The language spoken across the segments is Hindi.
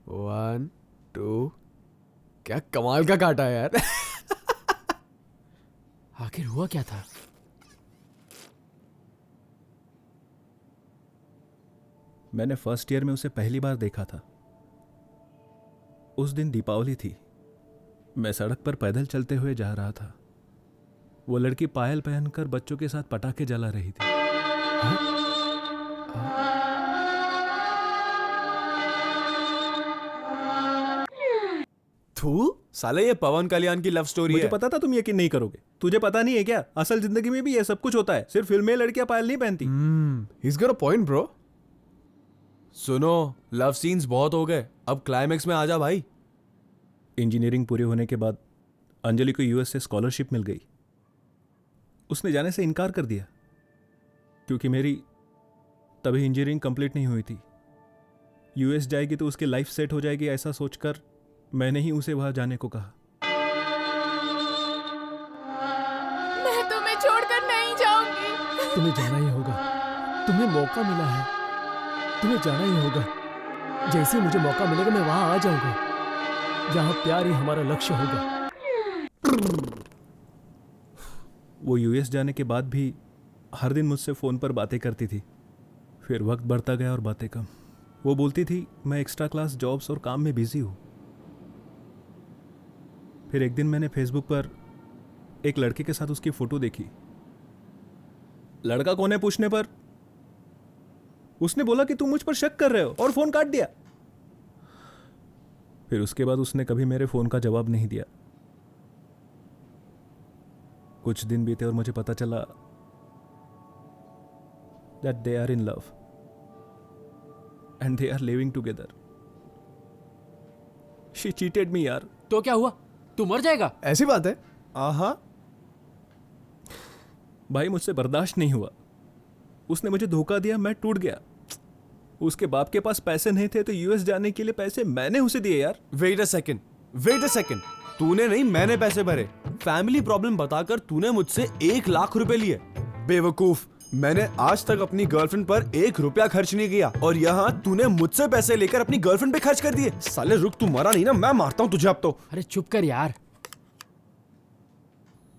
1 2 क्या कमाल का काटा है यार। आखिर हुआ क्या था? मैंने फर्स्ट ईयर में उसे पहली बार देखा था। उस दिन दीपावली थी। मैं सड़क पर पैदल चलते हुए जा रहा था। वो लड़की पायल पहनकर बच्चों के साथ पटाखे जला रही थी। थू साले, ये पवन कल्याण की लव स्टोरी मुझे है। पता था तुम यकीन नहीं करोगे। तुझे पता नहीं है क्या, असल जिंदगी में भी ये सब कुछ होता है। सिर्फ फिल्म में लड़कियां पायल नहीं पहनती। He's got a point, bro. सुनो, लव सीन्स बहुत हो गए, अब क्लाइमेक्स में आ जा भाई। इंजीनियरिंग पूरी होने के बाद अंजलि को यूएस से स्कॉलरशिप मिल गई। उसने जाने से इनकार कर दिया क्योंकि मेरी तभी इंजीनियरिंग कंप्लीट नहीं हुई थी। यूएस जाएगी तो उसकी लाइफ सेट हो जाएगी, ऐसा सोचकर मैंने ही उसे वहां जाने को कहा। मैं तुम्हें छोड़कर नहीं जाऊंगी। तुम्हें जाना ही होगा। तुम्हें मौका मिला है, तुम्हें जाना ही होगा। जैसे ही मुझे मौका मिलेगा मैं वहां आ जाऊंगा, जहां प्यार ही हमारा लक्ष्य होगा। वो यूएस जाने के बाद भी हर दिन मुझसे फ़ोन पर बातें करती थी। फिर वक्त बढ़ता गया और बातें कम। वो बोलती थी मैं एक्स्ट्रा क्लास जॉब्स और काम में बिजी हूँ। फिर एक दिन मैंने फेसबुक पर एक लड़के के साथ उसकी फ़ोटो देखी। लड़का कौन है पूछने पर उसने बोला कि तुम मुझ पर शक कर रहे हो, और फ़ोन काट दिया। फिर उसके बाद उसने कभी मेरे फ़ोन का जवाब नहीं दिया। कुछ दिन बीते और मुझे पता चला that they are in love and they are living together. She cheated me यार। तो क्या हुआ? तू मर जाएगा? ऐसी बात है। आहा भाई, मुझसे बर्दाश्त नहीं हुआ। उसने मुझे धोखा दिया, मैं टूट गया। उसके बाप के पास पैसे नहीं थे तो यूएस जाने के लिए पैसे मैंने उसे दिए यार। वेट अ सेकंड, तूने नहीं, मैंने पैसे भरे। फैमिली प्रॉब्लम बताकर तूने मुझसे 1 लाख रुपए लिए। बेवकूफ, मैंने आज तक अपनी गर्लफ्रेंड पर 1 रुपया खर्च नहीं किया, और यहाँ तूने मुझसे पैसे लेकर अपनी गर्लफ्रेंड पे खर्च कर दिए। साले रुक, तू मरा नहीं ना, मैं मारता हूँ तुझे अब तो। अरे चुप कर यार।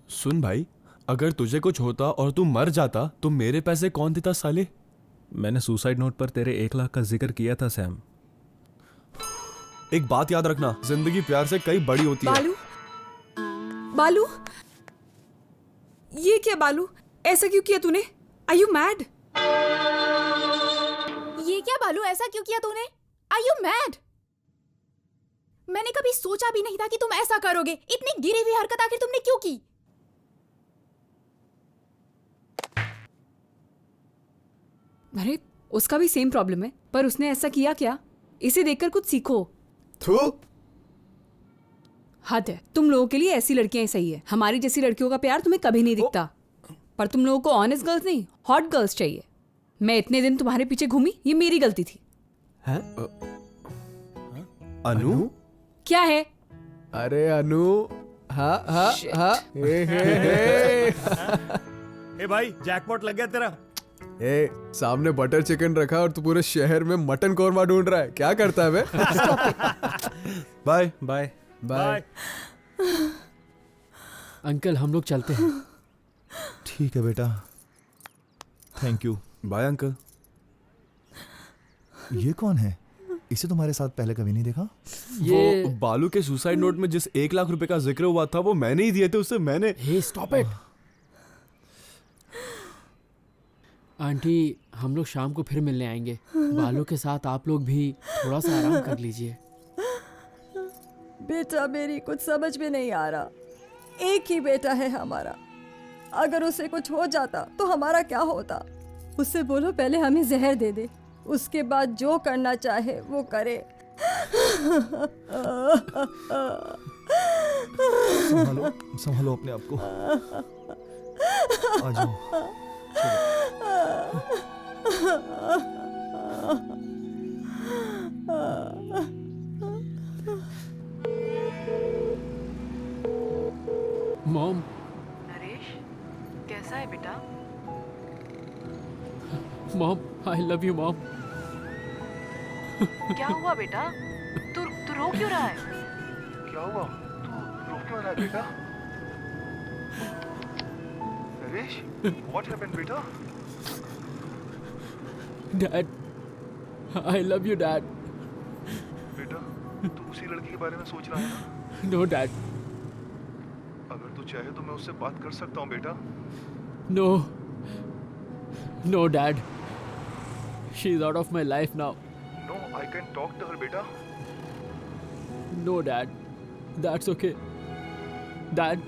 सुन भाई, अगर तुझे कुछ होता और तू मर जाता तो मेरे पैसे कौन देता साले? मैंने सुसाइड नोट पर तेरे 1 लाख का जिक्र किया था सैम। एक बात याद रखना, जिंदगी प्यार से कई बड़ी होती है। बालू, बालू, ये क्या बालू? ऐसा क्यों किया तूने? Are you mad? ये क्या बालू, ऐसा क्यों किया तूने? Are you mad? मैंने कभी सोचा भी नहीं था कि तुम ऐसा करोगे। इतनी गिरी हुई हरकत आखिर तुमने क्यों की? अरे उसका भी सेम प्रॉब्लम है, पर उसने ऐसा किया क्या? इसे देखकर कुछ सीखो। थू हद है, तुम लोगों के लिए ऐसी लड़कियां ही सही है। हमारी जैसी लड़कियों का प्यार तुम्हें कभी नहीं दिखता। पर तुम लोगों को ऑनेस्ट गर्ल्स नहीं, हॉट गर्ल्स चाहिए। मैं इतने दिन तुम्हारे पीछे घूमी, ये मेरी गलती थी। अनु, क्या है? अरे अनु, हाँ हाँ हाँ, ए भाई, जैकपॉट लग गया तेरा। ए, सामने बटर चिकन रखा और तू पूरे शहर में मटन कौरमा ढूंढ रहा है। क्या करता है बे? Bye bye bye. अंकल हम लोग चलते हैं। ठीक है बेटा, थैंक यू। Bye uncle. ये कौन है? इसे तुम्हारे साथ पहले कभी नहीं देखा। ये वो बालू के सुसाइड नोट में जिस 1 लाख रुपए का जिक्र हुआ था वो मैंने ही दिए थे उसे। मैंने। हे स्टॉप इट। आंटी, हम लोग शाम को फिर मिलने आएंगे। बालों के साथ आप लोग भी थोड़ा सा आराम कर लीजिए। बेटा, मेरी कुछ समझ में नहीं आ रहा। एक ही बेटा है हमारा, अगर उसे कुछ हो जाता तो हमारा क्या होता? उससे बोलो पहले हमें जहर दे दे, उसके बाद जो करना चाहे वो करे। संभालो संभालो अपने आप को। आ जाओ। मॉम। नरेश, कैसा है बेटा? Mom, I love you mom. क्या हुआ बेटा? तू रो क्यों रहा है? क्या हुआ? तू रो क्यों रहा है बेटा? नरेश, what happened बेटा? Dad, I love you dad. बेटा, तू उसी लड़की के बारे में सोच रहा है ना? नो डैड, अगर तू चाहे तो मैं उससे बात कर सकता हूँ बेटा. No. No dad. She is out of my life now. No, I can talk to her बेटा. No, Dad. That's okay. Dad,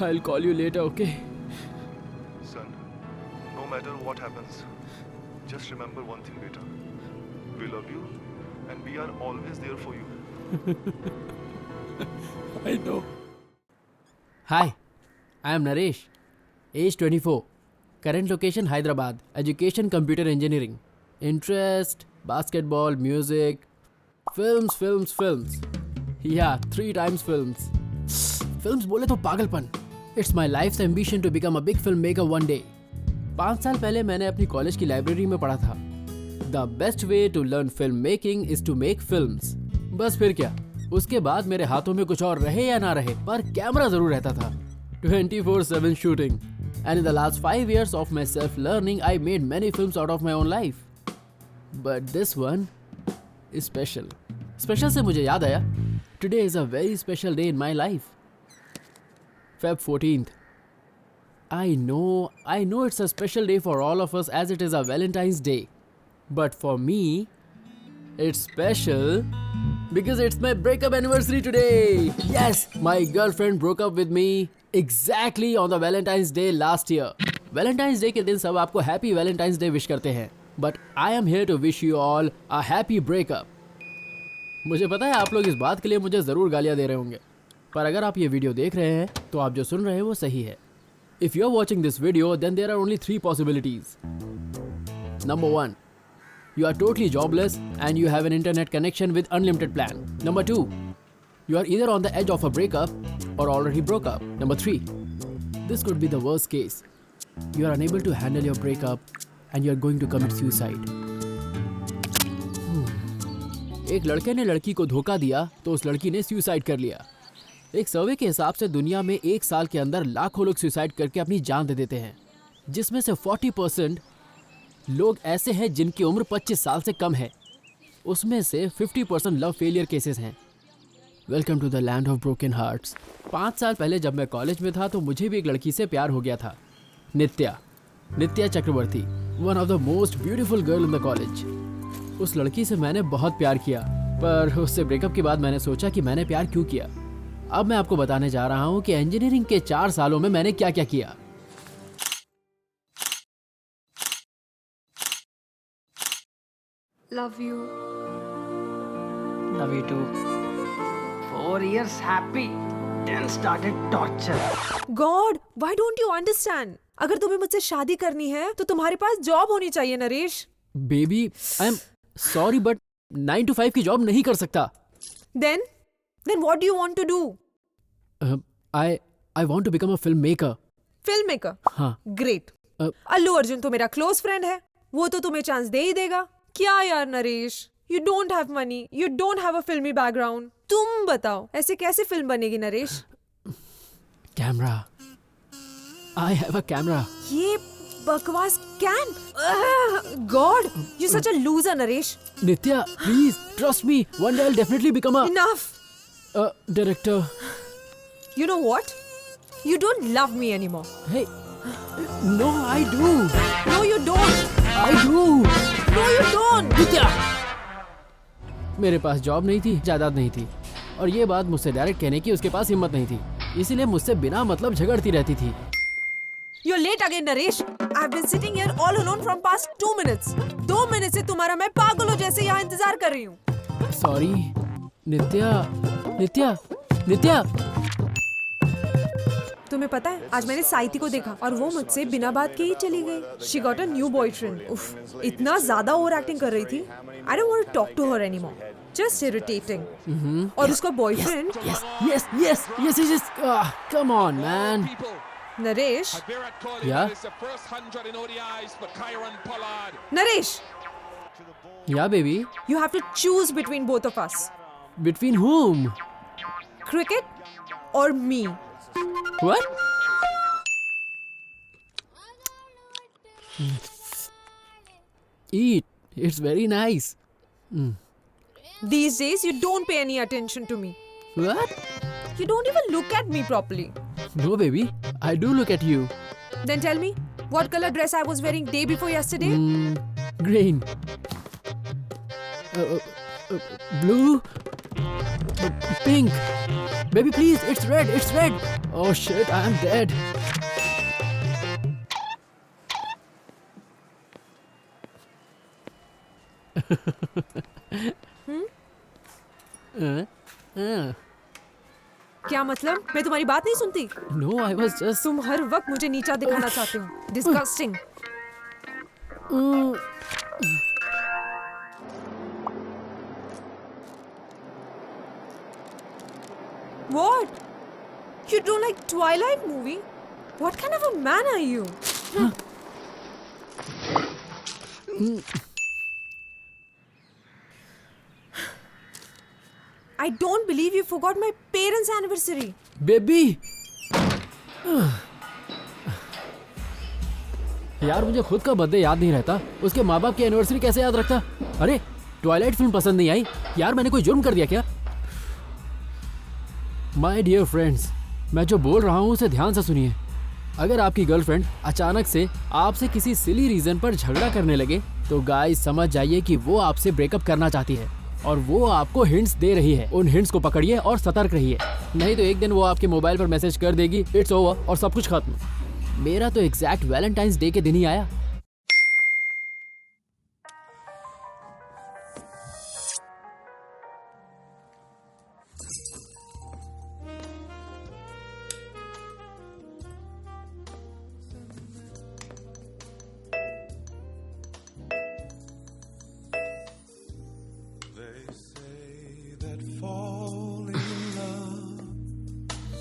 I'll call you later, okay? Son, no matter what happens, just remember one thing बेटा. We love you and we are always there for you. I know. Hi, I am Naresh. Age 24. Current location Hyderabad. Education computer engineering. Interest basketball, music, films. Yeah, 3 times films. Films बोले तो पागलपन. It's my life's ambition to become a big filmmaker one day. 5 साल पहले मैंने अपनी कॉलेज की लाइब्रेरी में पढ़ा था. The best way to learn filmmaking is to make films. बस फिर क्या, उसके बाद मेरे हाथों में कुछ और रहे या ना रहे, पर कैमरा जरूर रहता था. 24/7 shooting. And in the last 5 years of my self-learning, I made many films out of my own life. But this one is special. Special से मुझे याद आया. Today is a very special day in my life. Feb 14th. I know it's a special day for all of us as it is a Valentine's Day. But for me, it's special because it's my breakup anniversary today. Yes, my girlfriend broke up with me exactly on the Valentine's Day last year. Valentine's Day के दिन सब आपको Happy Valentine's Day wish करते हैं. But I am here to wish you all a happy breakup. मुझे पता है आप लोग इस बात के लिए मुझे ज़रूर गालियाँ दे रहे होंगे, पर अगर आप ये वीडियो देख रहे हैं तो आप जो सुन रहे हैं वो सही है. If you are watching this video, then there are only 3 possibilities. Number 1, you are totally jobless and you have an internet connection with unlimited plan. Number 2, you are either on the edge of a breakup or already broke up. Number 3, this could be the worst case. You are unable to handle your breakup and you are going to commit suicide. एक लड़के ने लड़की को धोखा दिया तो उस लड़की ने सुसाइड कर लिया. एक सर्वे के हिसाब से दुनिया में 1 साल के अंदर लाखों लोग सुसाइड करके अपनी जान दे देते हैं, जिसमें से 40% लोग ऐसे हैं जिनकी उम्र 25 साल से कम है. उसमें से 50% लव फेलियर केसेस हैं. Welcome to the land of broken hearts. 5 साल पहले जब मैं कॉलेज में था तो मुझे भी एक लड़की से प्यार हो गया था. Nitya Chakravarty, one of the most beautiful girl in the college. उस लड़की से मैंने बहुत प्यार किया, पर उससे ब्रेकअप के बाद मैंने सोचा कि मैंने प्यार क्यों किया. अब मैं आपको बताने जा रहा हूँ कि इंजीनियरिंग के 4 सालों में मैंने क्या क्या किया. Love you. Love you too. 4 years happy, then started torture. God, why don't you understand? अगर तुम्हें मुझसे शादी करनी है तो तुम्हारे पास जॉब होनी चाहिए Naresh. Baby, I am sorry but 9 to 5 की जॉब नहीं कर सकता. Then what do you want to do? I want to become a filmmaker. Filmmaker? हाँ. Great. अल्लू अर्जुन तो मेरा क्लोज फ्रेंड है, वो तो तुम्हें चांस दे ही देगा. क्या यार Naresh, you don't have money, you don't have a filmy background. तुम बताओ ऐसे कैसे फिल्म बनेगी Naresh? Camera. I have a camera. ये बकवास can. God, you're such a loser Naresh. Nitya, please trust me. One day I'll definitely become a Enough. Director. You know what? You don't love me anymore. Hey, no, I do. No, you don't. I do. No, you don't. Nitya. मेरे पास जॉब नहीं थी, जायदाद नहीं थी, और ये बात मुझसे डायरेक्ट कहने की उसके पास हिम्मत नहीं थी, इसीलिए मुझसे बिना मतलब झगड़ती रहती थी. You're late again, Naresh. I've been sitting here all alone from past 2 minutes. 2 minutes से तुम्हारा मैं पागलों जैसे यहाँ इंतजार कर रही हूँ. Sorry, नित्या. तुम्हें पता है आज मैंने साइती को देखा और वो मुझसे बिना बात के ही चली गई. She got a new boyfriend. उफ, इतना ज्यादा ओवर एक्टिंग कर रही थी. I don't want to talk to her anymore. Just irritating. और उसका boyfriend. Yes. Come on, man. Naresh. Yeah. Naresh. Yeah, baby. You have to choose between both of us. Between whom? Cricket or me? What? Eat. It's very nice. These days, you don't pay any attention to me. What? You don't even look at me properly. No, baby. I do look at you. Then tell me, what color dress I was wearing day before yesterday? Green. Blue. Pink. Baby, please. It's red. It's red. Oh shit, I am dead. क्या मतलब? मैं तुम्हारी बात नहीं सुनती? No, I was just. तुम हर वक्त मुझे नीचा दिखाना चाहते हो. Disgusting. What? You don't like Twilight movie? What kind of a man are you? I don't believe you forgot my parents' anniversary. Baby. यार मुझे खुद का बर्थडे याद नहीं रहता, उसके माँ बाप की एनिवर्सरी कैसे याद रखता? अरे ट्वाइलाइट फिल्म पसंद नहीं आई? यार मैंने कोई जुर्म कर दिया क्या? माय डियर फ्रेंड्स, मैं जो बोल रहा हूँ उसे ध्यान से सुनिए. अगर आपकी गर्लफ्रेंड अचानक से आपसे किसी सिली रीजन पर झगड़ा करने लगे तो गाइस समझ जाइए कि वो आपसे ब्रेकअप करना चाहती है और वो आपको हिंट्स दे रही है. उन हिंट्स को पकड़िए और सतर्क रहिए, नहीं तो एक दिन वो आपके मोबाइल पर मैसेज कर देगी इट्स ओवर और सब कुछ खत्म. मेरा तो एग्जैक्ट वैलेंटाइंस डे के दिन ही आया.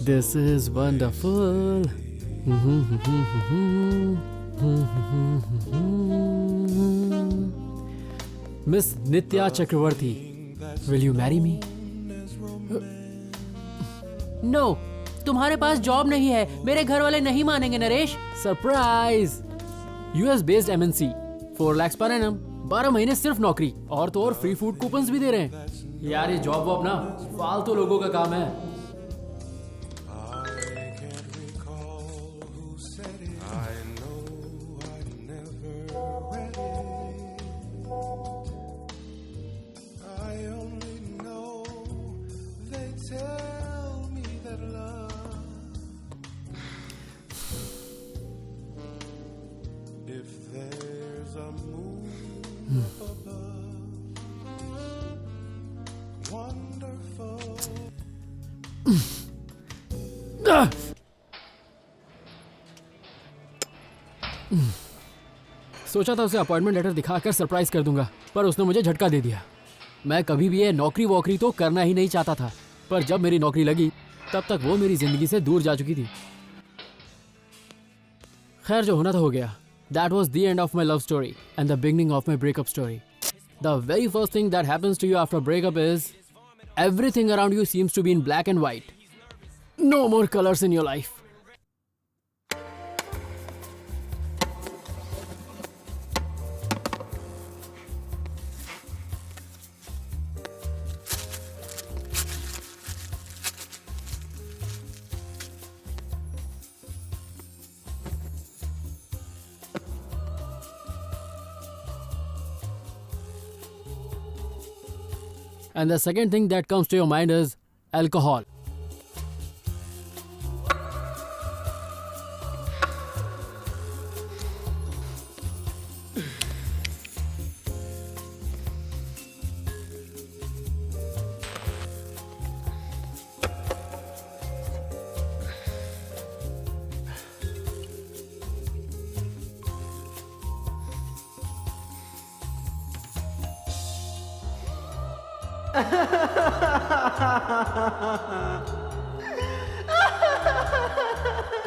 This is wonderful. Miss Nitya Chakravarti, will you marry me? No, तुम्हारे पास जॉब नहीं है. मेरे घर वाले नहीं मानेंगे Naresh. Surprise. US based MNC, 4 lakhs per annum, 12 महीने सिर्फ नौकरी और तो और फ्री फूड कूपन्स भी दे रहे हैं. यार ये जॉब वॉब ना फालतू लोगों का काम है. सोचा था उसे अपॉइंटमेंट लेटर दिखाकर सरप्राइज कर दूंगा, पर उसने मुझे झटका दे दिया. मैं कभी भी ये नौकरी वोकरी तो करना ही नहीं चाहता था, पर जब मेरी नौकरी लगी तब तक वो मेरी जिंदगी से दूर जा चुकी थी. खैर जो होना था हो गया. That was the end of my love story and the beginning of my breakup story. The very first thing that happens to you after a breakup is everything around you seems to be in black and white. No more colors in your life. And the second thing that comes to your mind is alcohol.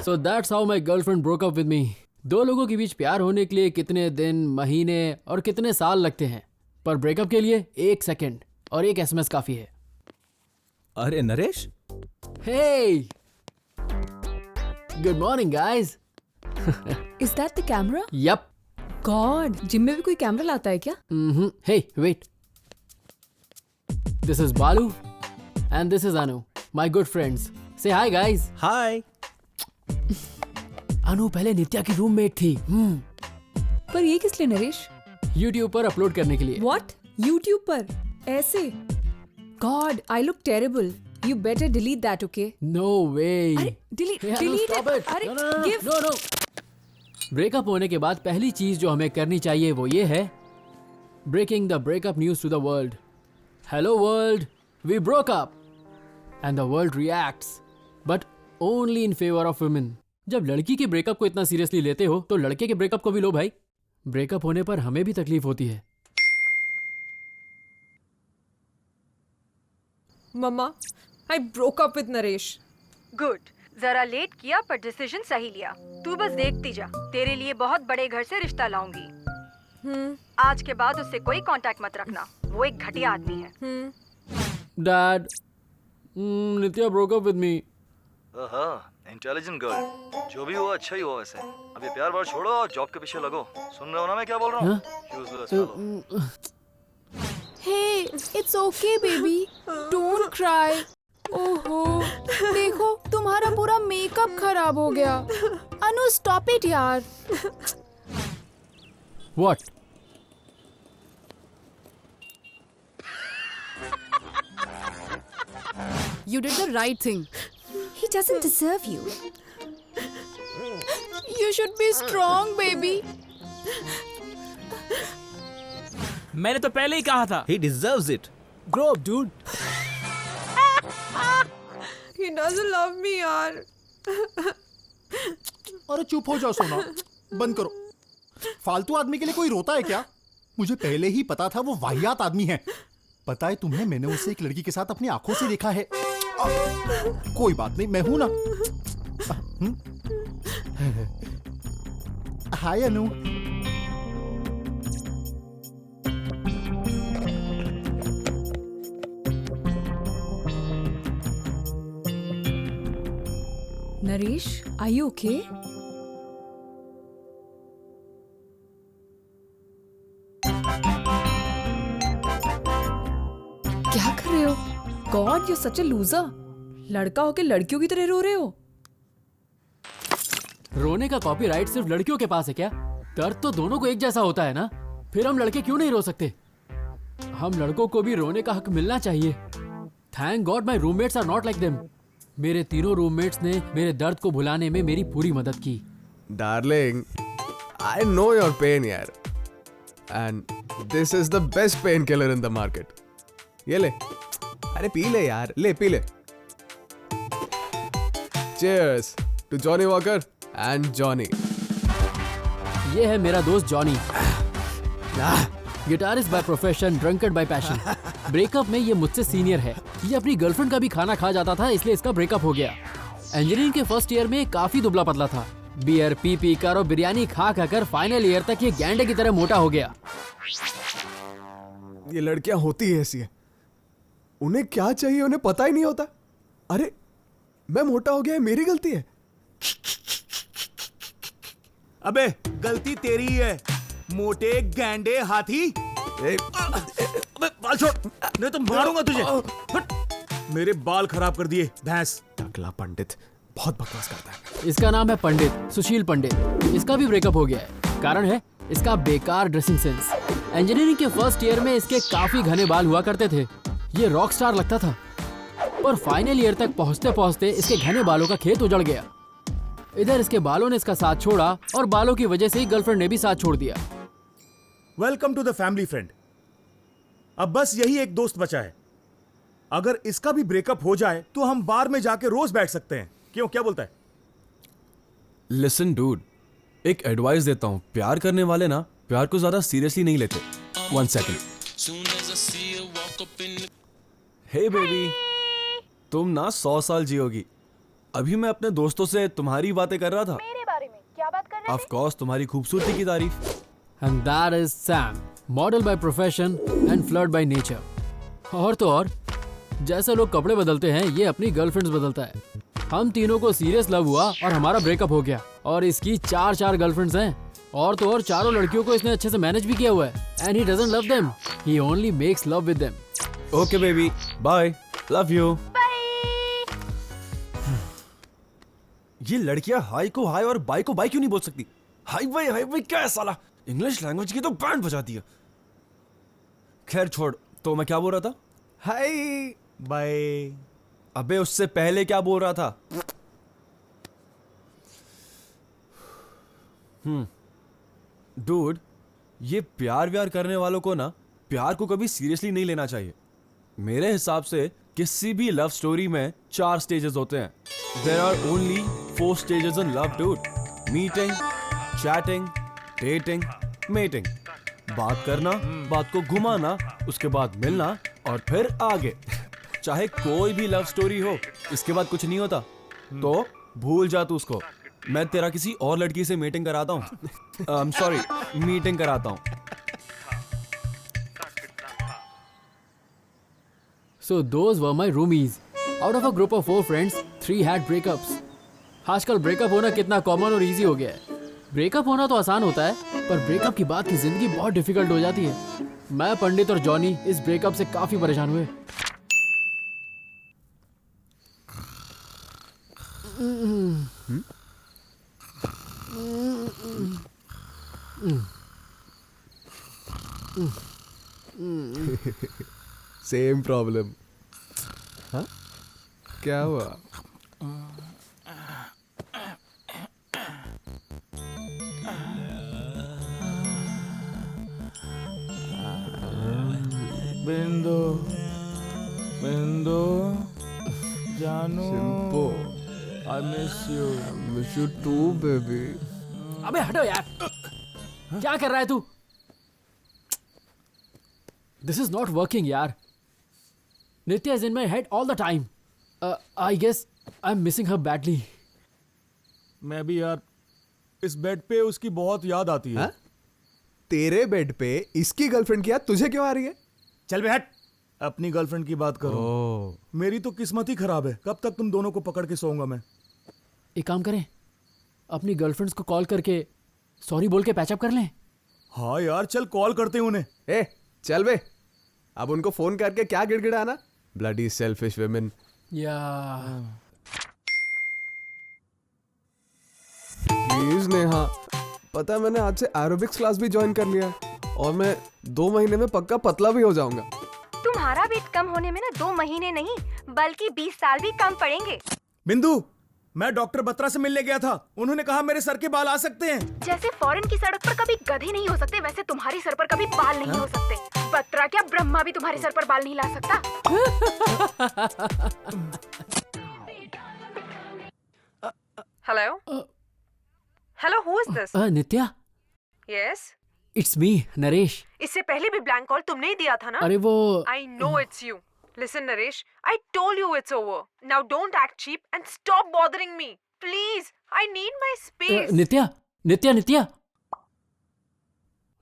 So that's how my girlfriend broke up with me. दो लोगों के बीच प्यार होने के लिए कितने दिन, महीने और कितने साल लगते हैं, पर ब्रेकअप के लिए 1 सेकंड और 1 SMS काफी है. अरे Naresh, Hey! Good morning, guys. Is that the camera? Yup. God, gym में भी कोई कैमरा लाता है क्या? Mm-hmm. Hey, wait. This is Balu, and this is Anu, my good friends. Say hi, guys. हाय। अनु पहले नित्या की रूममेट थी। पर ये किस लिए नरेश? YouTube पर अपलोड करने के लिए। व्हाट? YouTube पर? ऐसे? God, I look terrible. You better delete that, okay? No way. अरे delete, Hey, Anu, delete stop it. it. अरे No, no, no, give. no, no. Breakup होने के बाद पहली चीज जो हमें करनी चाहिए वो ये है, breaking the breakup news to the world. Hello world, we broke up. And the world reacts, but only in favour of women. जब लड़की के ब्रेकअप को इतना सीरियसली लेते हो तो लड़के के ब्रेकअप को भी लो भाई. ब्रेकअप होने पर हमें भी तकलीफ होती है. मम्मा, I broke up with Naresh. Good. जरा लेट किया पर डिसीजन सही लिया. तू बस देखती जा, तेरे लिए बहुत बड़े घर से रिश्ता लाऊंगी. आज के बाद उससे कोई कांटेक्ट मत रखना, वो एक घटिया आदमी है. Dad, Nitya broke up with me. Intelligent girl, जो भी हुआ अच्छा ही हुआ. वैसे अब ये प्यार बार छोड़ो और जॉब के पीछे लगो. सुन रहे हो ना मैं क्या बोल रहा हूँ? Useless fellow. Hey, it's okay, baby. Don't cry. ओहो, देखो तुम्हारा पूरा मेकअप खराब हो गया. अनु, stop it यार. What? You did the right thing. He doesn't deserve you. You should be strong, baby. मैंने तो पहले ही कहा था. He deserves it. Grow up, dude. He doesn't love me यार. अरे चुप हो जाओ सोना, बंद करो. फालतू आदमी के लिए कोई रोता है क्या? मुझे पहले ही पता था वो वाहियात आदमी है. पता है तुम्हें, मैंने उसे एक लड़की के साथ अपनी आंखों से देखा है. कोई बात नहीं, मैं हूं ना. हाय अनु. Naresh, are you okay? क्या कर रहे हो? God, you're such a loser. लड़का होके लड़कियों की तरह रो रहे हो. रोने का कॉपीराइट सिर्फ लड़कियों के पास है क्या? दर्द तो दोनों को एक जैसा होता है ना. फिर हम लड़के क्यों नहीं रो सकते? हम लड़कों को भी रोने का हक मिलना चाहिए. Thank God my roommates are not like them. मेरे तीनों रूममेट्स ने मेरे दर्द को भुलाने में मेरी पूरी मदद की. Darling, I know your pain यार. And this is the best painkiller in the market. ये ले. अरे पी ले यार, ले पी ले. Cheers to Johnny Walker and Johnny. ये है मेरा दोस्त Johnny. Guitarist by profession, drunkard bye passion. Breakup में ये मुझसे सीनियर है. ये अपनी गर्लफ्रेंड का भी खाना खा जाता था, इसलिए इसका ब्रेकअप हो गया. इंजीनियरिंग के फर्स्ट ईयर में काफी दुबला पतला था. बियर पी कर और बिरयानी खा कर फाइनल ईयर तक ये गैंडे की तरह मोटा हो गया. ये लड़कियां होती है ऐसी है. उन्हें क्या चाहिए उन्हें पता ही नहीं होता. अरे मैं मोटा हो गया है, मेरी गलती है. अबे गलती तेरी ही है, मोटे गैंडे हाथी. अबे बाल छोड़, नहीं तो मारूंगा तुझे. हट. मेरे बाल खराब कर दिए भैंस. टकला पंडित बहुत बकवास करता है. इसका नाम है पंडित, सुशील पंडित. इसका भी ब्रेकअप हो गया है. कारण है इसका बेकार ड्रेसिंग सेंस. इंजीनियरिंग के फर्स्ट ईयर में इसके काफी घने बाल हुआ करते थे. ये रॉक स्टार लगता था. पर फाइनल ईयर तक पहुंचते पहुंचते इसके घने बालों का खेत उजड़ गया. इधर इसके बालों ने इसका साथ छोड़ा और बालों की वजह से ही गर्लफ्रेंड ने भी साथ छोड़ दिया. Welcome to the family friend. अब बस यही एक दोस्त बचा है. अगर इसका भी ब्रेकअप हो जाए तो हम बार में जाके रोज बैठ सकते हैं. क्यों, क्या बोलता है? लिसन डूड, एक एडवाइस देता हूं. प्यार करने वाले ना प्यार को ज्यादा सीरियसली नहीं लेते. 1 सेकंड. हे बेबी, तुम ना 100 साल जियोगी. अभी मैं अपने दोस्तों से तुम्हारी बातें कर रहा था. मेरे बारे में क्या बात कर रहे थे? ऑफ कोर्स तुम्हारी खूबसूरती की तारीफ. And that is Sam, model by profession and flirt by nature. और तो और जैसे लोग कपड़े बदलते हैं ये अपनी गर्लफ्रेंड्स बदलता है। हम तीनों को सीरियस लव हुआ और हमारा ब्रेकअप हो गया और इसकी 4 गर्लफ्रेंड्स हैं और तो और चारों लड़कियों को इसने अच्छे से मैनेज भी किया हुआ है। And he doesn't love them, he only makes love with them. Okay baby, bye, love you. ये लड़कियां हाई को हाई और बाय को बाय क्यों नहीं बोल सकती? हाई बाय क्या है साला? इंग्लिश लैंग्वेज की तो बैंड बजा दिया। खैर छोड़, तो मैं क्या बोल रहा था? Hi bye. अबे उससे पहले क्या बोल रहा था? डूड, ये प्यार व्यार करने वालों को ना प्यार को कभी सीरियसली नहीं लेना चाहिए। मेरे हिसाब से किसी भी लव स्टोरी में 4 स्टेजेस होते हैं। There are only 4 stages in love dude. Meeting, chatting, dating, mating. बात करना, बात को घुमाना, उसके बाद मिलना और फिर आगे। चाहे कोई भी लव स्टोरी हो, इसके बाद कुछ नहीं होता तो भूल जा तू उसको। मैं तेरा किसी और लड़की से मीटिंग कराता हूँ। सॉरी, मीटिंग कराता हूँ। So those were my roomies. Out of a group of 4 friends, 3 had breakups. आजकल ब्रेकअप होना कितना कॉमन और इजी हो गया है। ब्रेकअप होना तो आसान होता है, पर ब्रेकअप के बाद की जिंदगी बहुत डिफिकल्ट हो जाती है। मैं, पंडित और जॉनी इस ब्रेकअप से काफी परेशान हुए। Same problem. हाँ, क्या हुआ? बिंदु, बिंदु, जानू, Simpo, I miss you. I miss you too, baby. अबे हटो यार, क्या कर रहा है तू? This is not working यार। Nitya is in my head all the time. I guess I'm missing her badly. मैं भी यार, इस बेड पे उसकी बहुत याद आती है। हाँ? तेरे बेड पे इसकी गर्लफ्रेंड की याद तुझे क्यों आ रही है? चल बे हट, अपनी गर्लफ्रेंड की बात करो। मेरी तो किस्मत ही खराब है। कब तक तुम दोनों को पकड़ के सोऊंगा मैं? एक काम करें, अपनी गर्लफ्रेंड्स को कॉल करके सॉरी बोल के पैचअप कर लें। हाँ यार, चल कॉल करते हैं उन्हें। ए, चल बे, अब उनको फोन करके क्या गिड़गिड़ाना? Bloody selfish women. या प्लीज नेहा, पता है मैंने आज से एरोबिक्स क्लास भी ज्वाइन कर लिया है और मैं 2 महीने में पक्का पतला भी हो जाऊंगा। तुम्हारा वेट कम होने में ना 2 महीने नहीं बल्कि 20 साल भी कम पड़ेंगे। बिंदु, मैं डॉक्टर बत्रा से मिलने गया था। उन्होंने कहा मेरे सर के बाल आ सकते हैं। जैसे फॉरेन की सड़क पर कभी गधे नहीं हो सकते, वैसे तुम्हारी सर पर कभी बाल नहीं हो सकते। बत्रा क्या, ब्रह्मा भी तुम्हारे सर पर बाल नहीं ला सकता। Hello hello, who is this? Nitya, yes, it's me Naresh. इससे पहले भी ब्लैंक कॉल तुमने ही दिया था ना? अरे वो I know it's you. Listen, Naresh, I told you it's over. Now don't act cheap and stop bothering me. Please, I need my space. Nitya,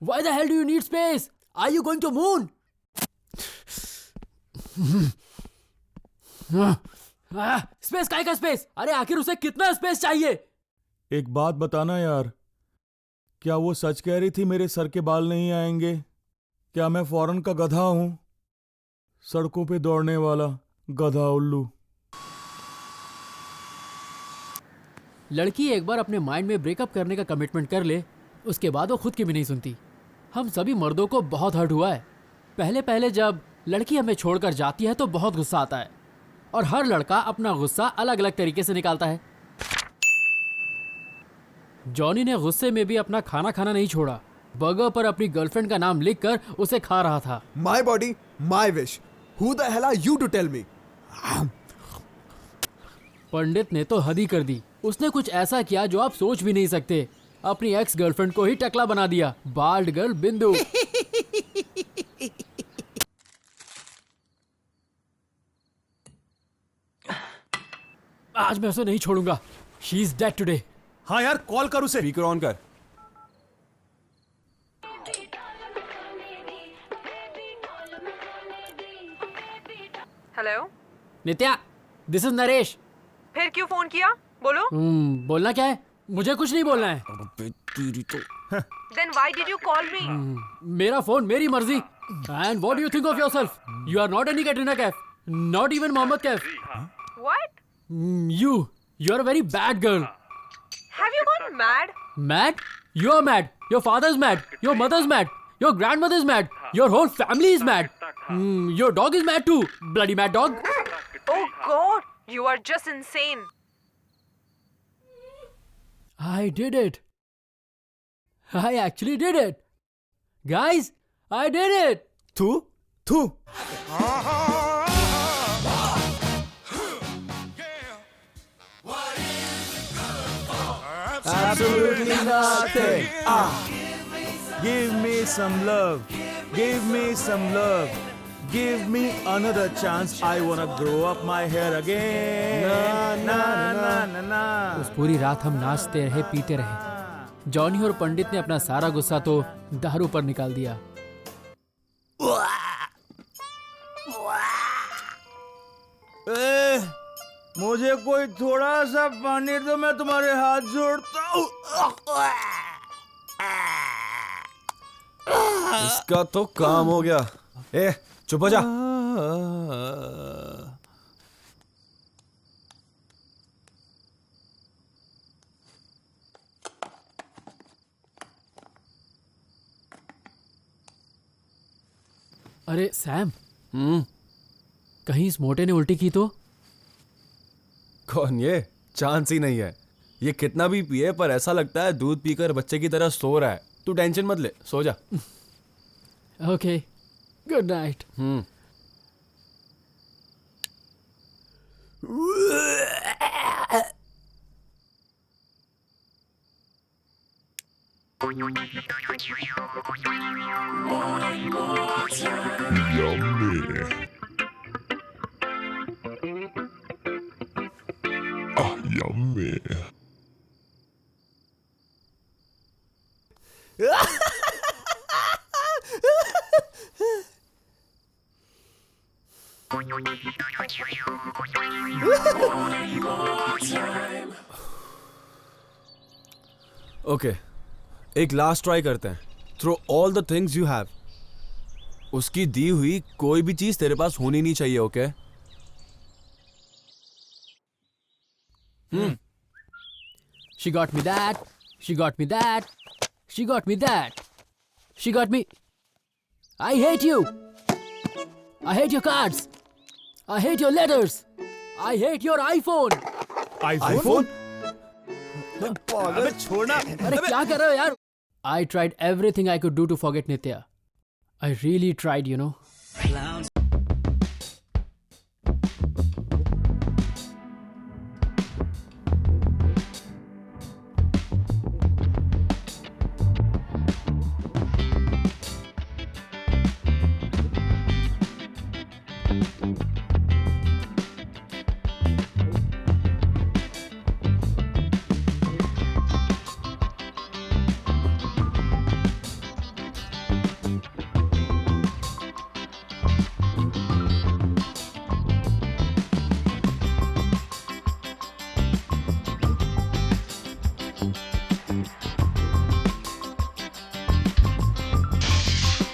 why the hell do you need space? Are you going to moon? Space काय का स्पेस? अरे आखिर उसे कितना स्पेस चाहिए? एक बात बताना यार, क्या वो सच कह रही थी मेरे सर के बाल नहीं आएंगे? क्या मैं फॉरेन का गधा हूं? सड़कों पे दौड़ने वाला गधा उल्लू। लड़की एक बार अपने माइंड में ब्रेकअप करने का कमिटमेंट कर ले, उसके बाद वो खुद की भी नहीं सुनती। हम सभी मर्दों को बहुत हर्ट हुआ है। पहले जब लड़की हमें छोड़कर जाती है तो बहुत गुस्सा आता है और हर लड़का अपना गुस्सा अलग अलग तरीके से निकालता है। जॉनी ने गुस्से में भी अपना खाना खाना नहीं छोड़ा। बर्गर पर अपनी गर्लफ्रेंड का नाम लिखकर उसे खा रहा था। My body, my wish. Who the hell are you to tell me? पंडित ने तो हद ही कर दी। उसने कुछ ऐसा किया जो आप सोच भी नहीं सकते। अपनी एक्स गर्लफ्रेंड को ही टकला बना दिया। बाल्ड गर्ल बिंदु। आज मैं उसे नहीं छोड़ूंगा। She is dead today. हाँ यार, कॉल कर उसे। स्पीकर ऑन कर। Hello Nitya, this is Naresh. फिर क्यों फोन किया? बोलो। बोलना क्या है? मुझे कुछ नहीं बोलना है। Then why did you call me? मेरा फोन, मेरी मर्जी। And what do you think of yourself? You are not any Katrina Kaif, not even Mohammed Kaif. What? You are a very bad girl. Have you gone mad? Mad? You are mad. Your father's mad. Your mother's mad. Your grandmother's mad. Your whole family is mad. Your dog is mad too. Bloody mad dog. Oh God, you are just insane. I did it. I actually did it. Guys, I did it. तू Absolutely nothing. Give me some love. Give me some love. Give me another chance. I wanna grow up my hair again. Na na na na. उस पूरी रात हम नाचते रहे, पीते रहे। जॉनी और पंडित ने अपना सारा गुस्सा तो दारू पर निकाल दिया। मुझे कोई थोड़ा सा पानी दो, मैं तुम्हारे हाथ जोड़ता हूँ। इसका तो काम हो गया। चुप हो जा। अरे सैम, कहीं इस मोटे ने उल्टी की तो? कौन ये? चांस ही नहीं है। ये कितना भी पिए पर ऐसा लगता है दूध पीकर बच्चे की तरह सो रहा है। तू टेंशन मत ले, सो जा। Okay, good night. Yummy. Okay, एक लास्ट ट्राई करते हैं। Throw all the things you have. उसकी दी हुई कोई भी चीज तेरे पास होनी नहीं चाहिए। Okay? She got me that. She got me that. She got me that. She got me. I hate you. I hate your cards. I hate your letters. I hate your iPhone. iPhone? अबे छोड़ना। अरे क्या कर रहे हो यार? I tried everything I could do to forget Nitya. I really tried, you know.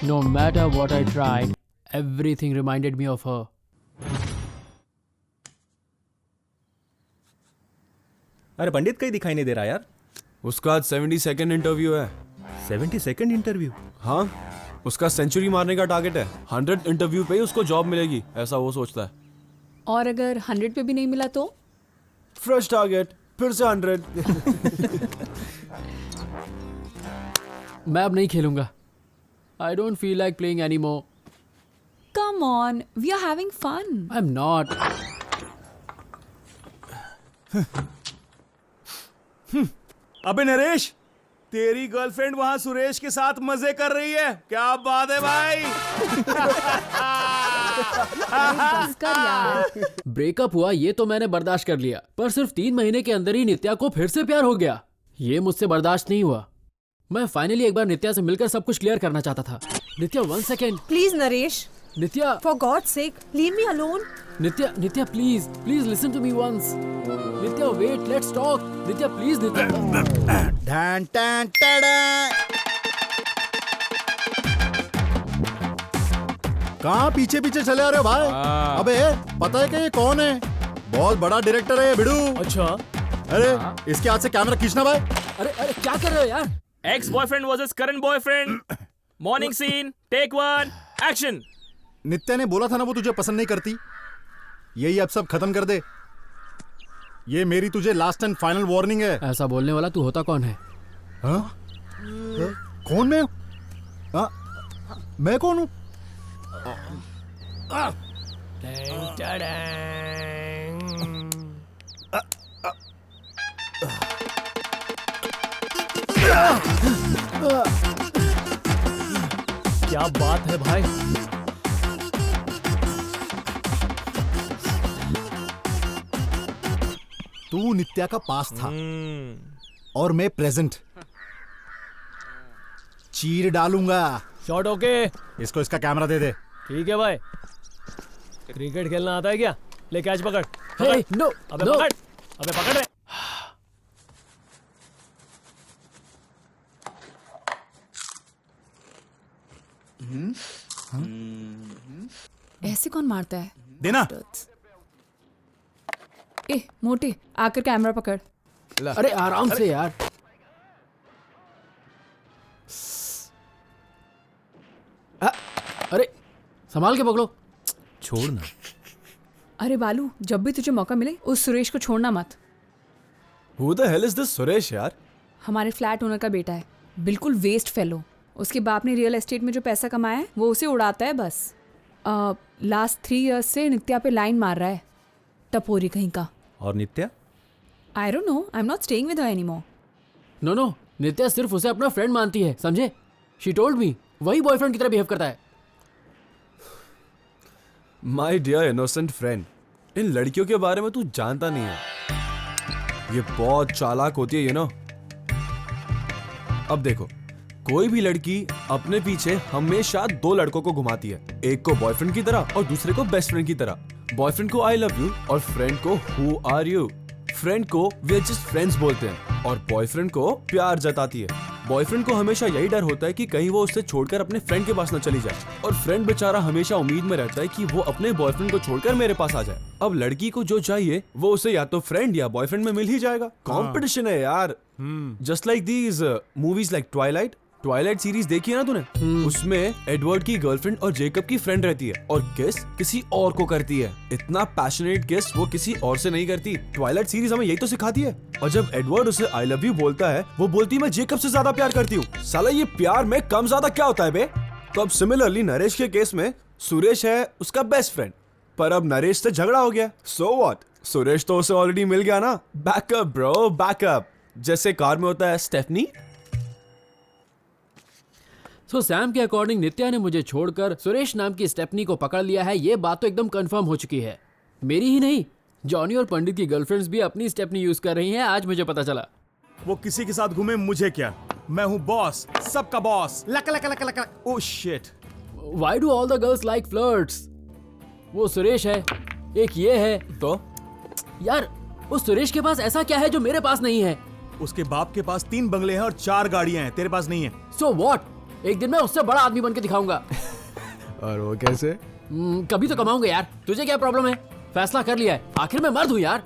No matter what I tried, everything reminded me of her. अरे पंडित कहीं दिखाई नहीं दे रहा यार। उसका आज 72nd इंटरव्यू है। 72nd interview? हाँ, उसका सेंचुरी मारने का टारगेट है। 100 इंटरव्यू पे ही उसको जॉब मिलेगी, ऐसा वो सोचता है। और अगर 100 पे भी नहीं मिला तो? फ्रेश टारगेट, फिर से 100। मैं अब नहीं खेलूंगा। I don't feel like playing anymore. Come on, we are having fun. I'm not. अबे नरेश, तेरी गर्लफ्रेंड वहां सुरेश के साथ मजे कर रही है। क्या बात है भाई? बस कर यार। ब्रेकअप हुआ ये तो मैंने बर्दाश्त कर लिया, पर सिर्फ 3 महीने के अंदर ही नित्या को फिर से प्यार हो गया। ये मुझसे बर्दाश्त नहीं हुआ। मैं फाइनली एक बार नित्या से मिलकर सब कुछ क्लियर करना चाहता था। नित्या 1 second please Naresh, Nitya. For God's sake, leave me alone. Nitya, please listen to me once. Nitya, wait, let's talk. Nitya, please, Nitya. डैन टैन टैडा। कहाँ पीछे पीछे चले आ रहे हो भाई? अबे पता है कि ये कौन है? बहुत बड़ा डायरेक्टर है ये बिडू। अच्छा। अरे इसके हाथ से कैमरा खींचना भाई। अरे क्या कर रहे हो यार? Ex boyfriend versus current boyfriend. Morning scene, take 1, action. Nitya ने बोला था ना वो तुझे पसंद नहीं करती। यही अब सब खत्म कर दे। ये मेरी तुझे लास्ट एंड फाइनल वार्निंग है। ऐसा बोलने वाला तू होता कौन है? हाँ? कौन मैं? हाँ? मैं कौन हूँ? क्या बात है भाई? तू नित्या का पास था और मैं प्रेजेंट। चीर डालूंगा। Shot okay. इसको इसका कैमरा दे दे। ठीक है भाई। क्रिकेट खेलना आता है क्या? ले कैच पकड़। Hey, no, अबे no. पकड़। अबे पकड़ रे। ऐसे कौन मारता है? देना। ए मोटे, आकर कैमरा पकड़। अरे आराम से यार। अरे संभाल के पकड़ो। छोड़ना। अरे बालू, जब भी तुझे मौका मिले उस सुरेश को छोड़ना मत। Who the hell is this Suresh यार? हमारे फ्लैट ओनर का बेटा है, बिल्कुल वेस्ट फेलो। उसके बाप ने रियल एस्टेट में जो पैसा कमाया है वो उसे उड़ाता है बस। लास्ट 3 इयर्स से नित्या पे लाइन मार रहा है, टपोरी कहीं का। और Nitya? I don't know, I am not staying with her anymore. No, Nitya सिर्फ उसे अपना फ्रेंड मानती है, समझे? शी टोल्ड मी, वही बॉयफ्रेंड की तरह बिहेव करता है। माई डियर इनोसेंट फ्रेंड, इन लड़कियों के बारे में तू जानता नहीं है। ये बहुत चालाक होती है, अब देखो, कोई भी लड़की अपने पीछे हमेशा 2 लड़कों को घुमाती है, एक को बॉयफ्रेंड की तरह और दूसरे को बेस्ट फ्रेंड की तरह। बॉयफ्रेंड को आई लव यू और फ्रेंड को हु आर यू। फ्रेंड को वी आर जस्ट फ्रेंड्स बोलते हैं और बॉयफ्रेंड को प्यार जताती है। बॉयफ्रेंड को हमेशा यही डर होता है कि कहीं वो उससे छोड़कर अपने फ्रेंड के पास न चली जाए, और फ्रेंड बेचारा हमेशा उम्मीद में रहता है कि वो अपने बॉयफ्रेंड को छोड़कर मेरे पास आ जाए। अब लड़की को जो चाहिए वो उसे या तो फ्रेंड या बॉयफ्रेंड में मिल ही जाएगा। कंपटीशन है यार। Just like these movies like Twilight series देखी है ना तूने? उसमें एडवर्ड की गर्लफ्रेंड और जेकब की फ्रेंड रहती है और किस किसी और को करती है। इतना पैशनेट किस वो किसी और से नहीं करती। ट्वाइलाइट सीरीज हमें यही तो सिखाती है। और जब एडवर्ड उसे आई लव यू बोलता है, वो बोलती है मैं जेकब से ज्यादा प्यार करती हूँ। साला ये प्यार में कम ज्यादा क्या होता है बे? तो अब सिमिलरली नरेश के केस में सुरेश है उसका बेस्ट फ्रेंड, पर अब नरेश से झगड़ा हो गया। So what? सुरेश तो उसे ऑलरेडी मिल गया ना। Backup bro, backup. जैसे कार में होता है स्टेफनी। सो सैम के अकॉर्डिंग नित्या ने मुझे छोड़कर सुरेश नाम की स्टेपनी को पकड़ लिया है। ये बात तो एकदम कंफर्म हो चुकी है। मेरी ही नहीं, जॉनी और पंडित की गर्लफ्रेंड्स भी अपनी स्टेपनी यूज कर रही हैं, आज मुझे पता चला। वो किसी के साथ घूमे मुझे क्या, मैं हूँ बॉस, सबका boss. Luck luck luck luck. Oh shit. Why do all the girls like flirts? वो सुरेश है, एक ये है। तो यार उस सुरेश के पास ऐसा क्या है जो मेरे पास नहीं है? उसके बाप के पास 3 बंगले हैं और 4 गाड़ियां हैं, तेरे पास नहीं है। So what? एक दिन मैं उससे बड़ा आदमी बन के दिखाऊंगा। और वो कैसे? कभी तो कमाऊंगा यार। तुझे क्या प्रॉब्लम है? फैसला कर लिया है, आखिर मैं मर्द हूं यार।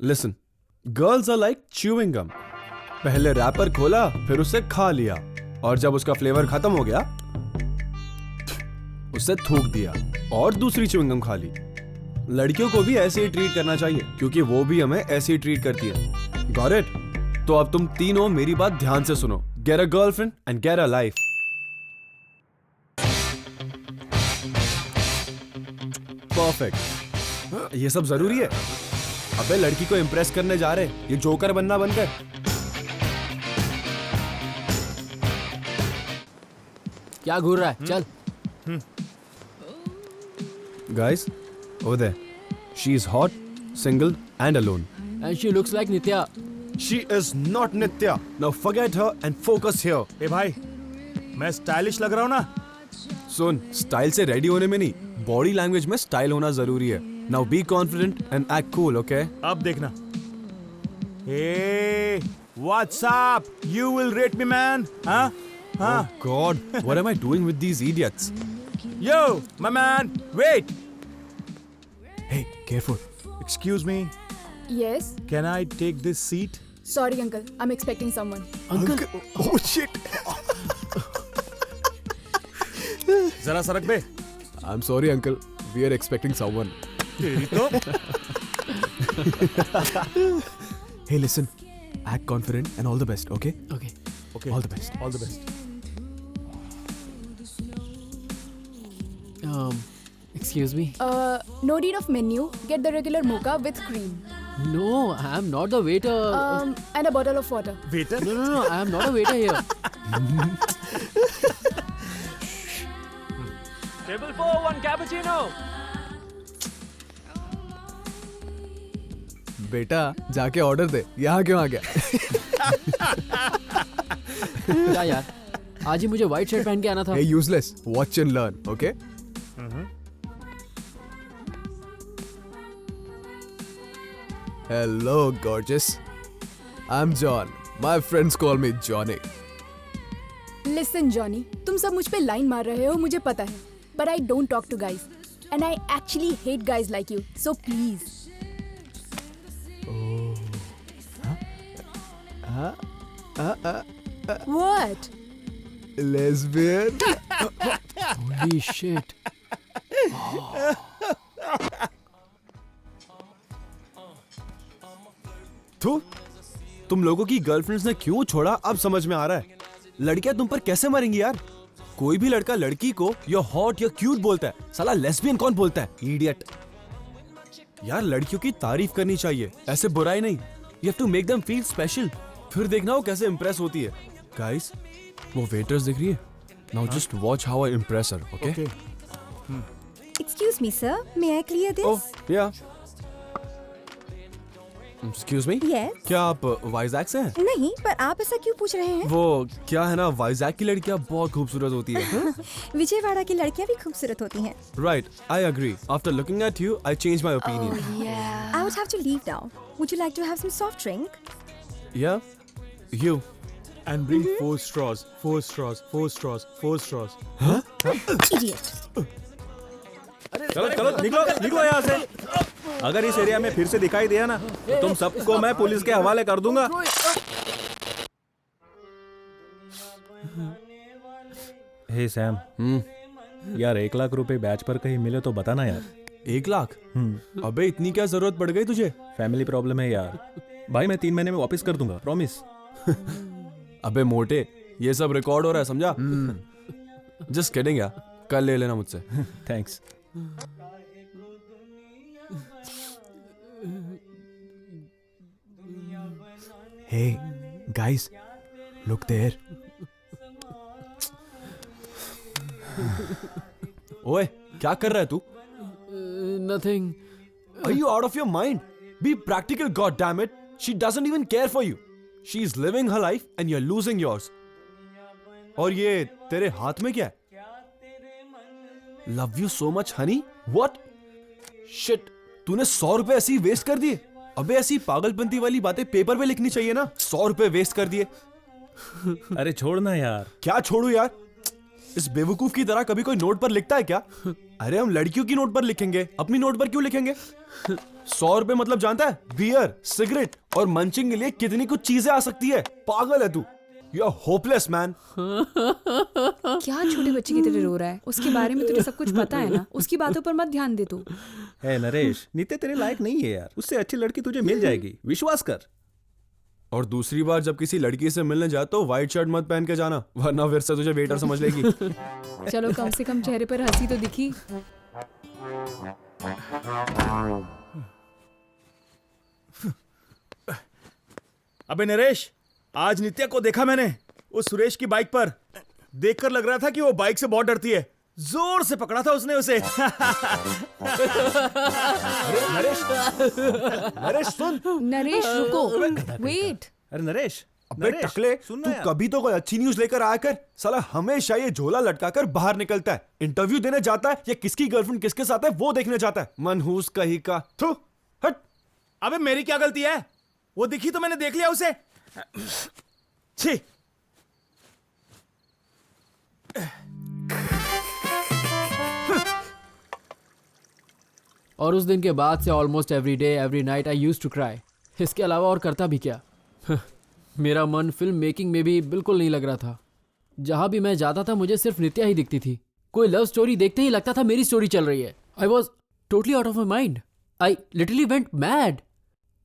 Listen, girls are like chewing gum. पहले रैपर खोला, फिर उसे खा लिया, और जब उसका फ्लेवर खत्म हो गया उसे थूक दिया और दूसरी च्यूइंग गम खा ली। लड़कियों को भी ऐसे ही ट्रीट करना चाहिए, क्योंकि वो भी हमें ऐसे ही ट्रीट करती है। Got it? तो अब तुम तीनों मेरी बात ध्यान से सुनो। Get a girlfriend and get a life. Perfect. ये सब जरूरी है? अबे लड़की को इम्प्रेस करने जा रहे, ये जोकर बनना बंद कर। क्या घूर रहा है? चल। Guys, over there. She is hot, single and alone. And she looks like Nitya. She is not Nitya. Now forget her and focus here. ए भाई, मैं स्टाइलिश लग रहा हूँ ना? सुन, स्टाइल से रेडी होने में नहीं, बॉडी लैंग्वेज में स्टाइल होना जरूरी है. Now be confident and act cool, okay? अब देखना. Hey, what's up? You will rate me, man? Huh? Huh? Oh God, what am I doing with these idiots? Yo, my man, wait. Hey, careful. Excuse me. Yes. Can I take this seat? Sorry, uncle. I'm expecting someone. Uncle? Oh shit. जरा सरक बे. I'm sorry, uncle. We are expecting someone. तेरी तो. Hey, listen. Act confident and all the best, okay? Okay. Okay. All the best. All the best. Excuse me. No need of menu. Get the regular mocha with cream. No, I am not the waiter. And a bottle of water. Waiter? No, I am not a waiter here. Table 4, 1 cappuccino. बेटा जाके ऑर्डर दे. यहाँ क्यों आ गया? क्या यार, आज ही मुझे व्हाइट शर्ट पहन के आना था. Hey, useless. Watch and learn, okay? Hello, gorgeous. I'm John. My friends call me Johnny. Listen, Johnny. तुम सब मुझ पे लाइन मार रहे हो, मुझे पता है. But I don't talk to guys. And I actually hate guys like you. So please. What? Lesbian? Holy shit. तो तुम लोगों की गर्लफ्रेंड्स ने क्यों छोड़ा अब समझ में आ रहा है. लड़कियां तुम पर कैसे मरेंगी यार. कोई भी लड़का लड़की को या हॉट या क्यूट बोलता है, साला लेस्बियन कौन बोलता है? इडियट. यार लड़कियों की तारीफ करनी चाहिए, ऐसे बुराई नहीं. You have to make them feel special. फिर देखना वो कैसे इंप्रेस होती है. गाइस, वो वेटर्स दिख रही है. Now just watch how I Impress her, okay? Excuse me, sir. May I clear this? ओह, या. Excuse me? Yes. क्या आप वाइजैक से हैं? नहीं, पर आप ऐसा क्यों पूछ रहे हैं? वो क्या है ना, वाइजैक की लड़कियां बहुत खूबसूरत होती है. विजयवाड़ा की लड़कियां भी खूबसूरत होती हैं. Right, I agree. After looking at you, I changed my opinion. I would have to leave now. Would you like to have some soft drink? Yeah, you. And bring 4 straws. 4 straws. 4 straws. 4 straws. Huh? Idiot. चलो चलो निकलो निकलो यहाँ से. अगर इस एरिया में फिर से दिखाई दिया ना तो तुम सबको मैं पुलिस के हवाले कर दूंगा. हे सैम, यार 1 लाख रुपए बैच पर कहीं मिले तो बताना यार. 1 लाख? अबे इतनी क्या जरूरत पड़ गई तुझे? फैमिली प्रॉब्लम है यार. भाई मैं 3 महीने में वापस कर दूंगा, प्रॉमिस. अबे मोटे, ये सब रिकॉर्ड हो रहा है, समझा? जस्ट किडिंग यार, कल ले लेना मुझसे. Thanks. Hey, guys, look there. ओए, क्या कर रहा है तू? Nothing. Are you out of your mind? Be practical, goddammit. She doesn't even care for you. She's living her life and you're losing yours. और ये तेरे हाथ में क्या है? Love you so much, honey. What? Shit. तूने 100 रुपए ऐसे ही वेस्ट कर दिए. अबे ऐसी पागलपंती वाली बातें पेपर पे लिखनी चाहिए ना. 100 रुपए वेस्ट कर दिए. अरे छोड़ना यार. क्या छोड़ू यार? इस बेवकूफ की तरह कभी कोई नोट पर लिखता है क्या? अरे हम लड़कियों की नोट पर लिखेंगे, अपनी नोट पर क्यों लिखेंगे? 100 रुपए मतलब जानता है? बियर, सिगरेट और मंचिंग के लिए कितनी कुछ चीजें आ सकती है. पागल है तू. You are hopeless, man. क्या छोटे बच्चे की तरह रो रहा है? उसके बारे में तुझे सब कुछ पता है ना. उसकी बातों पर मत ध्यान दे तू. हे नरेश, नित्य तेरे लायक नहीं है यार. उससे अच्छी लड़की तुझे मिल जाएगी, विश्वास कर. और दूसरी बार जब किसी लड़की से मिलने जाए तो व्हाइट शर्ट मत पहन के जाना, वरना फिर से तुझे वेटर समझ लेगी. चलो कम से कम चेहरे पर हंसी तो दिखी. अबे नरेश, आज नित्या को देखा मैंने उस सुरेश की बाइक पर. देखकर लग रहा था कि वो बाइक से बहुत डरती है. जोर से पकड़ा था उसने उसे. नरेश, नरेश सुन. नरेश रुको. वेट. अरे नरेश, अबे नरेश, टकले, सुन तू ना यार। कभी तो कोई अच्छी न्यूज लेकर आया कर। साला हमेशा ये झोला लटकाकर बाहर निकलता है, इंटरव्यू देने जाता है या किसकी गर्लफ्रेंड किसके साथ है वो देखने जाता है। मनहूस कहीं का। थू, हट। अबे मेरी क्या गलती है? वो दिखी तो मैंने देख लिया उसे। छी। और उस दिन के बाद से almost every day every night I use to cry. इसके अलावा और करता भी क्या। मेरा मन फिल्म मेकिंग में भी बिल्कुल नहीं लग रहा था। जहां भी मैं जाता था मुझे सिर्फ नित्या ही दिखती थी। कोई लव स्टोरी देखते ही लगता था मेरी स्टोरी चल रही है। I was totally out of my mind. I literally went mad.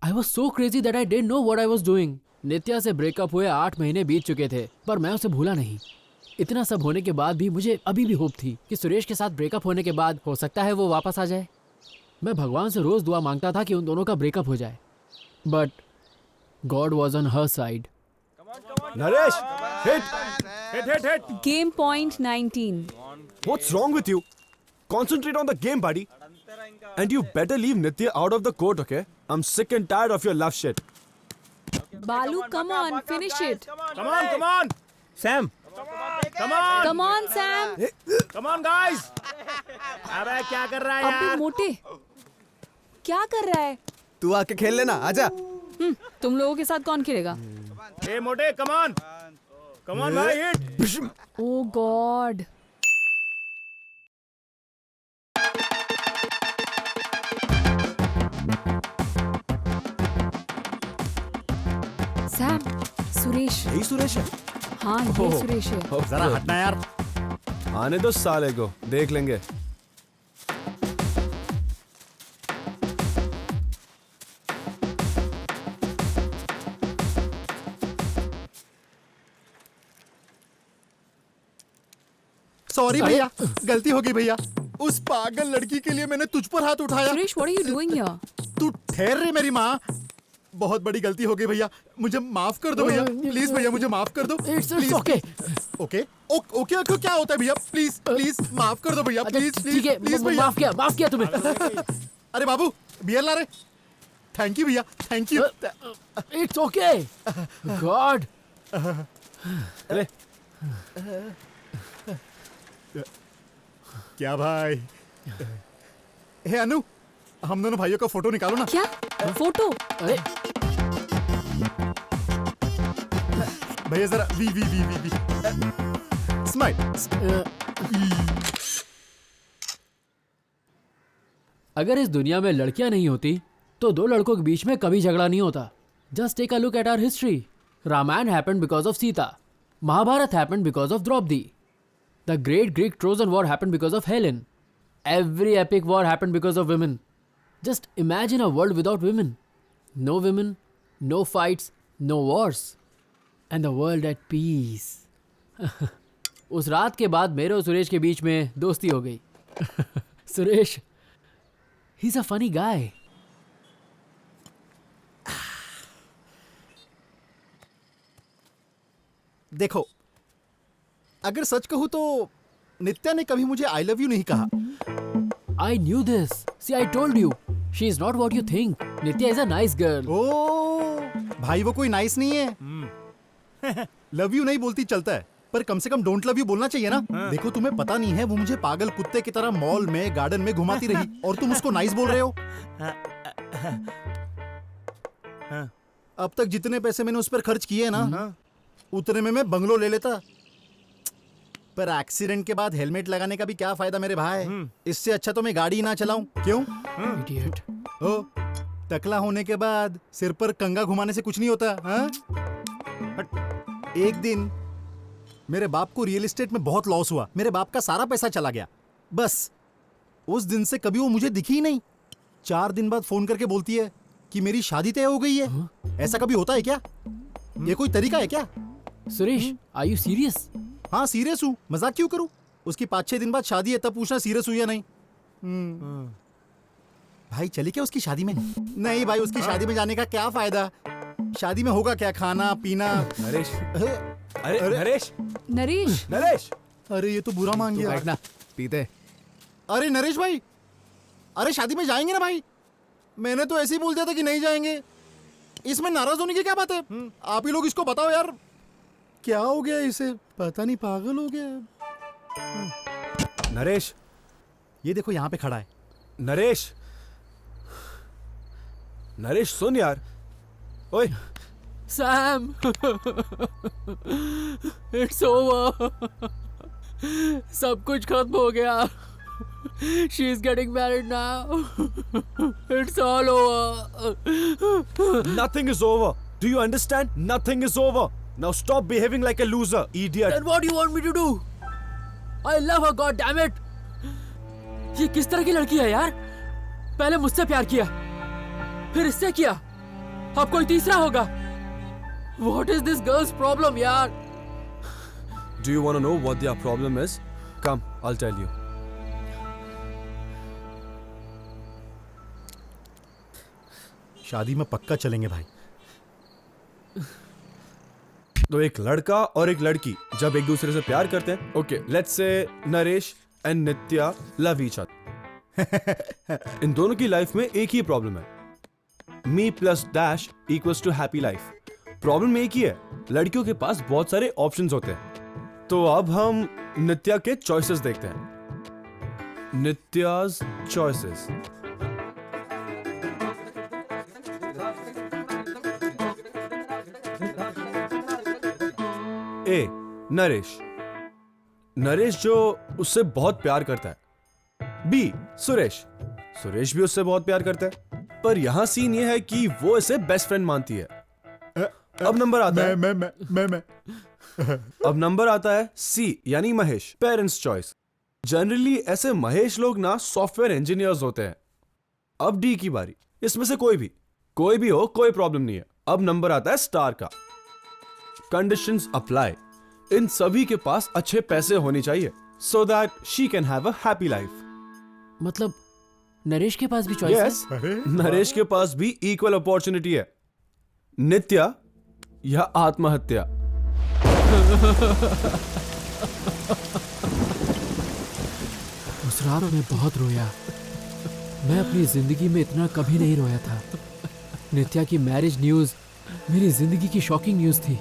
I was so crazy that I didn't know what I was doing. Nitya से ब्रेकअप हुए 8 महीने बीत चुके थे, पर मैं उसे भूला नहीं। इतना सब होने के बाद भी मुझे अभी भी होप थी कि सुरेश के साथ ब्रेकअप होने के बाद हो सकता है वो वापस आ जाए। मैं भगवान से रोज दुआ मांगता था कि उन दोनों का ब्रेकअप हो जाए, but God was on her side. Naresh, hit. Game point 19. What's wrong with you? Concentrate on the game, buddy. And you better leave Nitya out of the court, okay? I'm sick and tired of your love shit. Balu, come on, finish it. Come on. Sam. Come on, Sam. Come on, guys. अबे क्या कर रहा है अबे यार? मोटे, क्या कर रहा है? तू आके खेल लेना, आजा। तुम लोगों के साथ कौन खेलेगा? ए मोटे, come on भाई, hit. Oh God. Sam, Suresh. यही सुरेश है? हाँ, ये सुरेश है। जरा हटना यार। आने दो साले को, देख लेंगे। सॉरी भैया, गलती हो गई भैया। उस पागल लड़की के लिए मैंने तुझ पर हाथ उठाया। Suresh, what are you doing here? तू ठहर रे मेरी माँ। बहुत बड़ी गलती हो गई भैया, मुझे माफ कर दो भैया। प्लीज भैया, मुझे माफ कर दो। It's please. okay. Okay okay okay, क्या होता है भैया? प्लीज माफ कर दो भैया। प्लीज ठीक है, प्लीज भैया। माफ किया तुम्हें। अरे बाबू, बियर ला रे। थैंक यू भैया, thank you. It's okay. God. अरे क्या भाई? हे अनु, हम दोनों भाइयों का फोटो निकालो ना। क्या फोटो? अरे भैया जरा वी स्माइल। अगर इस दुनिया में लड़कियां नहीं होती तो दो लड़कों के बीच में कभी झगड़ा नहीं होता। Just take a look at our history. Ramayan happened because of Sita. Mahabharat happened because of Draupadi. The great Greek Trojan War happened because of Helen. Every epic war happened because of women. Just imagine a world without women. No women, no fights, no wars. And the world at peace. उस रात के बाद मेरे और सुरेश के बीच में दोस्ती हो गई। Suresh, he's a funny guy. देखो, अगर सच कहूं तो नित्या ने कभी मुझे आई लव यू नहीं कहा। I knew this. See, I told you. She is not what you think. Nitya is a nice girl. ओ भाई, वो कोई नाइस नहीं है। लव यू नहीं बोलती चलता है, पर कम से कम डोंट लव यू बोलना चाहिए ना। देखो, तुम्हें पता नहीं है, वो मुझे पागल कुत्ते की तरह मॉल में, गार्डन में घुमाती रही, और तुम उसको नाइस बोल रहे हो। अब तक जितने पैसे मैंने उस पर खर्च किए ना, उतने में मैं बंगलो ले लेता। पर एक्सीडेंट के बाद हेलमेट लगाने का भी क्या फायदा मेरे भाई? इससे अच्छा तो मैं गाड़ी ही ना चलाऊं। क्यों? Idiot. ओ, टकला होने के बाद सिर पर कंगा घुमाने से कुछ नहीं होता। हाँ? एक दिन मेरे बाप को रियल एस्टेट में बहुत लॉस हुआ। मेरे बाप का सारा पैसा चला गया। बस उस दिन से कभी वो मुझे दिखी ही नहीं। 4 दिन बाद फोन करके बोलती है कि मेरी शादी तय हो गई है। ऐसा कभी होता है क्या? ये कोई तरीका है क्या? Suresh, are you serious? हाँ, सीरियस हूँ। मजाक क्यों करूँ? उसकी 5-6 दिन बाद शादी है, तब पूछना सीरियस हुई या नहीं। भाई चली क्या उसकी शादी में? नहीं भाई, उसकी शादी में जाने का क्या फायदा? शादी में होगा क्या? खाना पीना। नरेश, अरे नरेश, अरे ये तो बुरा मान गया। बैठना, पीते। अरे नरेश भाई, अरे शादी में जाएंगे ना भाई? मैंने तो ऐसे ही बोल दिया था कि नहीं जाएंगे। इसमें नाराज होने की क्या बात है? आप ही लोग इसको बताओ यार, क्या हो गया इसे? पता नहीं, पागल हो गया। नरेश, ये देखो यहाँ पे खड़ा है। नरेश, नरेश सुन यार। ओए सैम, इट्स ओवर, सब कुछ खत्म हो गया। She is getting married now, it's all over. Nothing is over. Do you understand? Nothing is over. Now stop behaving like a loser, idiot. Then what do you want me to do? I love her, God damn it. ये किस तरह की लड़की है यार? पहले मुझसे प्यार किया, फिर इससे किया, अब कोई तीसरा होगा। What is this girl's problem, यार? Do you want to know what their problem is? Come, I'll tell you. शादी में पक्का चलेंगे भाई। तो एक लड़का और एक लड़की जब एक दूसरे से प्यार करते हैं, okay, let's say Naresh and Nitya love each other. इन दोनों की लाइफ में एक ही प्रॉब्लम है, me plus dash equals to happy life. Problem एक ही है, लड़कियों के पास बहुत सारे ऑप्शंस होते हैं। तो अब हम नित्या के चॉइसेस देखते हैं। नित्याज चॉइसेस। ए, नरेश, नरेश जो उससे बहुत प्यार करता है। बी, सुरेश, सुरेश भी उससे बहुत प्यार करता है, पर यहां सीन ये है कि वो इसे बेस्ट फ्रेंड मानती है। अब नंबर आता है मैं अब नंबर आता है सी, यानी महेश, पेरेंट्स चॉइस। जनरली ऐसे महेश लोग ना सॉफ्टवेयर इंजीनियर्स होते हैं। अब डी की बारी। इसमें से कोई भी हो, कोई प्रॉब्लम नहीं है। अब नंबर आता है स्टार का। Conditions apply. इन सभी के पास अच्छे पैसे होने चाहिए so that she can have a happy life. मतलब नरेश के पास भी चॉइस yes, है? नरेश के पास भी इक्वल अपॉर्चुनिटी है। नित्या या आत्महत्या। उस रात में बहुत रोया। मैं अपनी जिंदगी में इतना कभी नहीं रोया था। नित्या की मैरिज न्यूज मेरी जिंदगी की शॉकिंग न्यूज थी।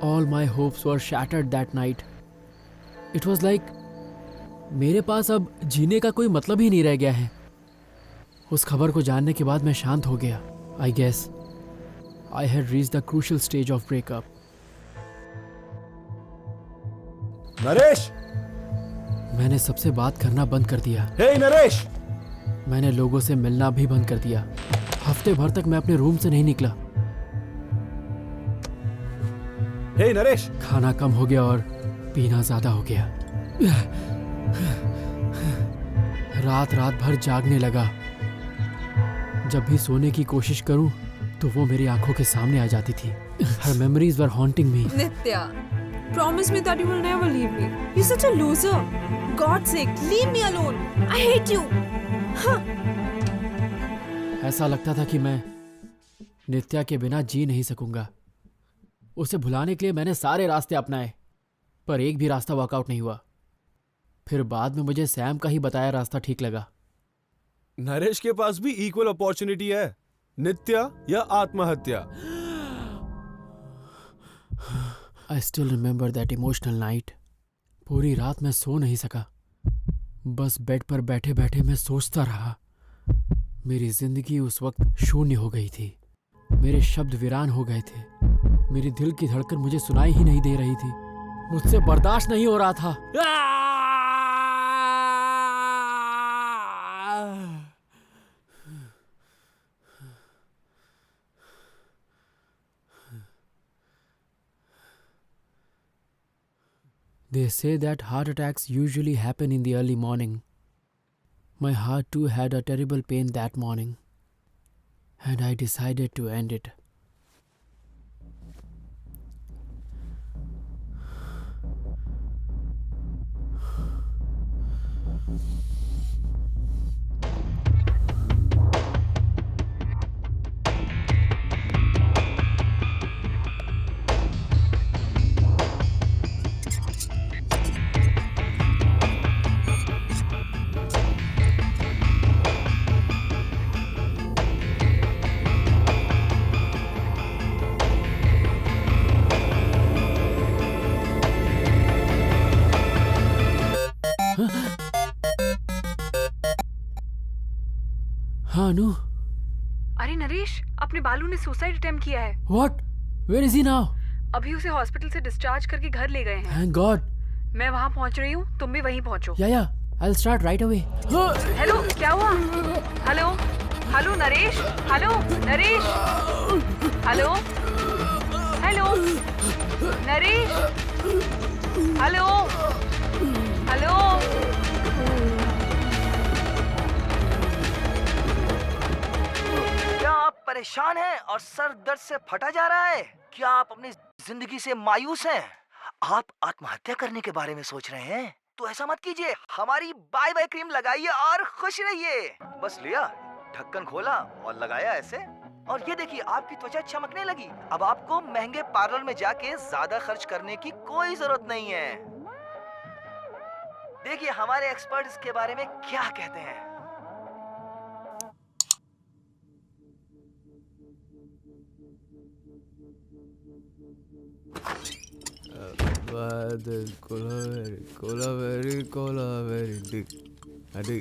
All my hopes were shattered that night. It was like मेरे पास अब जीने का कोई मतलब ही नहीं रह गया है। उस खबर को जानने के बाद मैं शांत हो गया। I guess I had reached the crucial stage of breakup. Naresh, मैंने सबसे बात करना बंद कर दिया। Hey नरेश, मैंने लोगों से मिलना भी बंद कर दिया। हफ्ते भर तक मैं अपने रूम से नहीं निकला। Hey नरेश, खाना कम हो गया और पीना ज्यादा हो गया। रात भर जागने लगा। जब भी सोने की कोशिश करूं तो वो मेरी आंखों के सामने आ जाती थी। Her memories were haunting me. Nitya, promise me that you will never leave me. You're such a loser. God's sake, leave me alone. I hate you. ऐसा लगता था कि मैं नित्या के बिना जी नहीं सकूंगा। उसे भुलाने के लिए मैंने सारे रास्ते अपनाए, पर एक भी रास्ता वर्कआउट नहीं हुआ। फिर बाद में मुझे सैम का ही बताया रास्ता ठीक लगा। नरेश के पास भी इक्वल अपॉर्चुनिटी है, नित्या या आत्महत्या। I still remember that emotional night. पूरी रात मैं सो नहीं सका। बस बेड पर बैठे बैठे मैं सोचता रहा। मेरी जिंदगी उस वक्त शून्य हो गई थी। मेरे शब्द वीरान हो गए थे। मेरी दिल की धड़कन मुझे सुनाई ही नहीं दे रही थी। मुझसे बर्दाश्त नहीं हो रहा था। They say that heart attacks usually happen in the early morning. My heart too had a terrible pain that morning, and I decided to end it. हाँ अनु। अरे नरेश, अपने बालू ने सुसाइड अटेम्प्ट किया है। What? Where is he now? अभी उसे हॉस्पिटल से डिस्चार्ज करके घर ले गए हैं। Thank God. मैं वहाँ पहुँच रही हूँ, तुम भी वहीं पहुँचो। Yeah. I'll start right away. Hello, क्या हुआ? Hello, hello Naresh, hello Naresh, hello, hello Naresh, hello, hello. क्या आप परेशान हैं और सर दर्द से फटा जा रहा है? क्या आप अपनी जिंदगी से मायूस हैं? आप आत्महत्या करने के बारे में सोच रहे हैं? तो ऐसा मत कीजिए, हमारी बाय बाय क्रीम लगाइए और खुश रहिए। बस लिया, ढक्कन खोला और लगाया ऐसे, और ये देखिए आपकी त्वचा चमकने लगी। अब आपको महंगे पार्लर में जाके ज्यादा खर्च करने की कोई जरूरत नहीं है। देखिए हमारे एक्सपर्ट इसके बारे में क्या कहते हैं। कोलावेरी अडी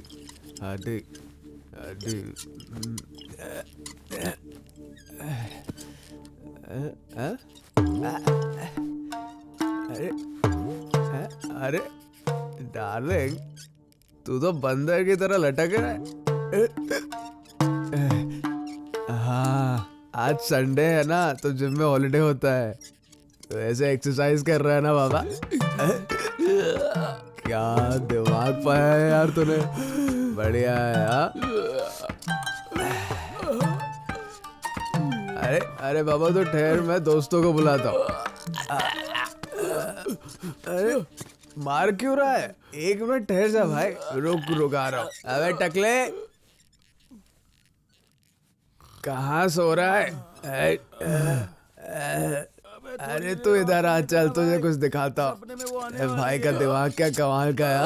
अरे डार्लिंग, तू तो बंदर की तरह लटक रहा है। हाँ, आज संडे है ना, तो जिम में हॉलीडे होता है, तो ऐसे एक्सरसाइज कर रहा है ना बाबा। क्या दिमाग पाया है यार तूने, बढ़िया है। अरे बाबा तो ठहर, मैं दोस्तों को बुलाता हूँ। अरे मार क्यों रहा है? एक मिनट ठहर जा भाई, रुक आ रहा हूँ। अबे टकले, कहाँ सो रहा है? अरे तू इधर आ, चल तुझे कुछ दिखाता हूँ। भाई का दिमाग क्या कमाल का है।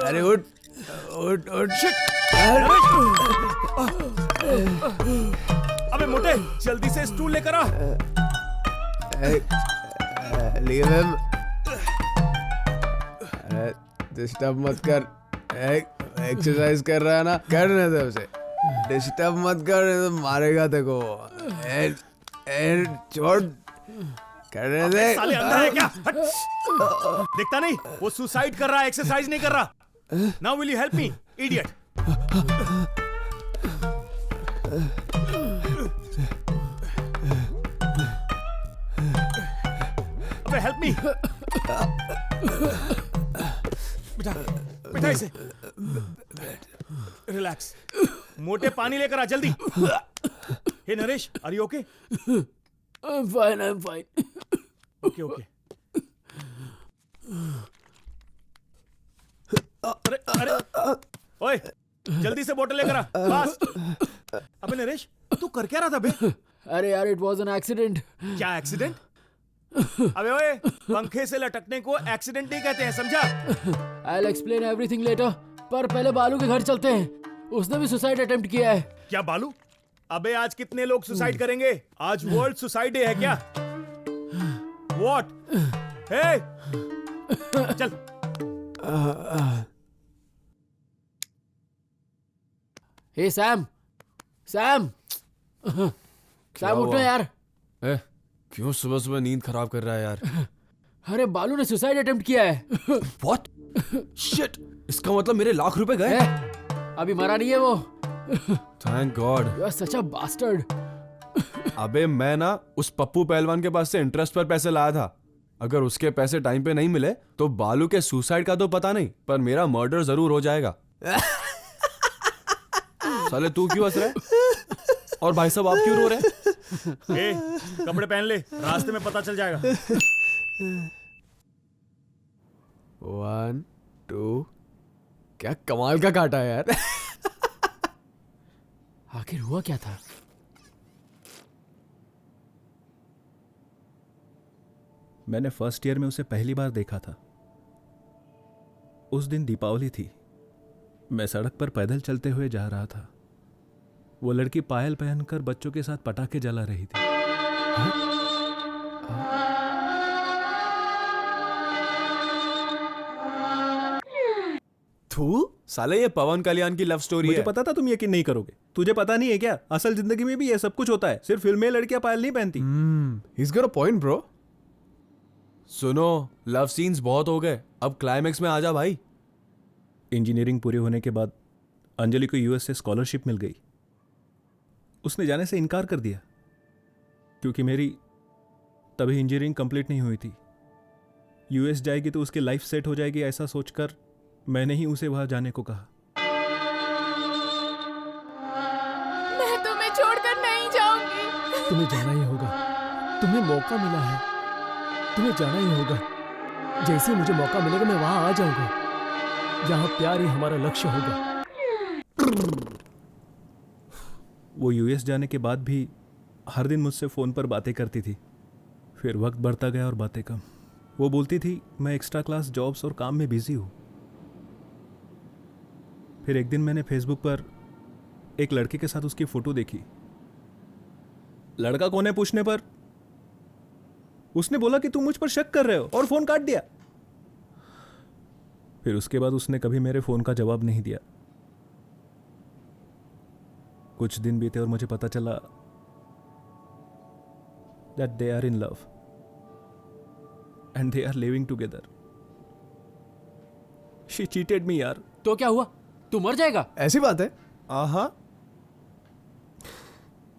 अरे उठ। अबे मोटे, जल्दी से स्टूल लेकर आ। Leave him. डिस्टर्ब मत कर। एक्सरसाइज कर रहा है ना, करने दे उसे। डिस्टर्ब मत कर, तो मारेगा तेको। छोड़, करने दे। साले अंधा है क्या? हट। देखता नहीं, वो सुसाइड कर रहा है, एक्सरसाइज नहीं कर रहा। Now will you help me, idiot? अबे हेल्प मी। बिठा इसे। रिलैक्स। मोटे पानी लेकर आ जल्दी। Hey Naresh, are you okay? I'm fine. Okay. अरे ओए, जल्दी से बोतल लेकर आ, बस। अबे नरेश, तू कर क्या रहा था बे? अरे यार, इट वाज एन एक्सीडेंट। क्या एक्सीडेंट? अबे ओए, पंखे से लटकने को एक्सीडेंट नहीं कहते हैं, समझा? I'll explain everything later, पर पहले बालू के घर चलते हैं। उसने भी सुसाइड अटेम्प्ट किया है। क्या बालू? अबे आज कितने लोग सुसाइड करेंगे? आज वर्ल्ड सुसाइड डे है क्या? What? Hey! चल। हे सैम उठो यार। क्यों सुबह नींद खराब कर रहा है यार? अरे बालू ने सुसाइड अटेम्प्ट किया है। What? Shit! इसका मतलब मेरे लाख रुपए गए? अभी मरा नहीं है वो। Thank God. You are such a bastard. अबे मैं ना उस पप्पू पहलवान के पास से इंटरेस्ट पर पैसे लाया था। अगर उसके पैसे टाइम पे नहीं मिले तो बालू के सुसाइड का तो पता नहीं, पर मेरा मर्डर जरूर हो जाएगा। साले तू क्यों हंस रहा है? और भाई साहब आप क्यों रो रहे हैं? कपड़े पहन ले, रास्ते में पता चल जाएगा। 1 2, क्या कमाल का काटा है यार। आखिर हुआ क्या था? मैंने फर्स्ट ईयर में उसे पहली बार देखा था। उस दिन दीपावली थी। मैं सड़क पर पैदल चलते हुए जा रहा था। वो लड़की पायल पहनकर बच्चों के साथ पटाखे जला रही थी। थू साले ये पवन कल्याण की लव स्टोरी मुझे है। पता था तुम यकीन नहीं करोगे। तुझे पता नहीं है क्या, असल जिंदगी में भी ये सब कुछ होता है। सिर्फ फिल्म में लड़कियां पायल नहीं पहनती। He's got a point, bro. सुनो, लव सीन्स बहुत हो गए, अब क्लाइमेक्स में आ जा भाई। इंजीनियरिंग पूरी होने के बाद अंजलि को यूएस से स्कॉलरशिप मिल गई। उसने जाने से इनकार कर दिया क्योंकि मेरी तभी इंजीनियरिंग कंप्लीट नहीं हुई थी। यूएस जाएगी तो उसकी लाइफ सेट हो जाएगी, ऐसा सोचकर मैंने ही उसे वहां जाने को कहा। मैं तुम्हें छोड़कर नहीं जाऊंगी। तुम्हें जाना ही होगा, तुम्हें मौका मिला है, तुम्हें जाना ही होगा। जैसे ही मुझे मौका मिलेगा मैं वहां आ जाऊंगा, जहां प्यार ही हमारा लक्ष्य होगा। वो यूएस जाने के बाद भी हर दिन मुझसे फ़ोन पर बातें करती थी। फिर वक्त बढ़ता गया और बातें कम। वो बोलती थी मैं एक्स्ट्रा क्लास जॉब्स और काम में बिजी हूँ। फिर एक दिन मैंने फेसबुक पर एक लड़के के साथ उसकी फ़ोटो देखी। लड़का कौन है पूछने पर उसने बोला कि तुम मुझ पर शक कर रहे हो और फ़ोन काट दिया। फिर उसके बाद उसने कभी मेरे फ़ोन का जवाब नहीं दिया। कुछ दिन बीते और मुझे पता चला that they are in love and they are living together. She cheated me यार। तो क्या हुआ, तू मर जाएगा? ऐसी बात है? आहा।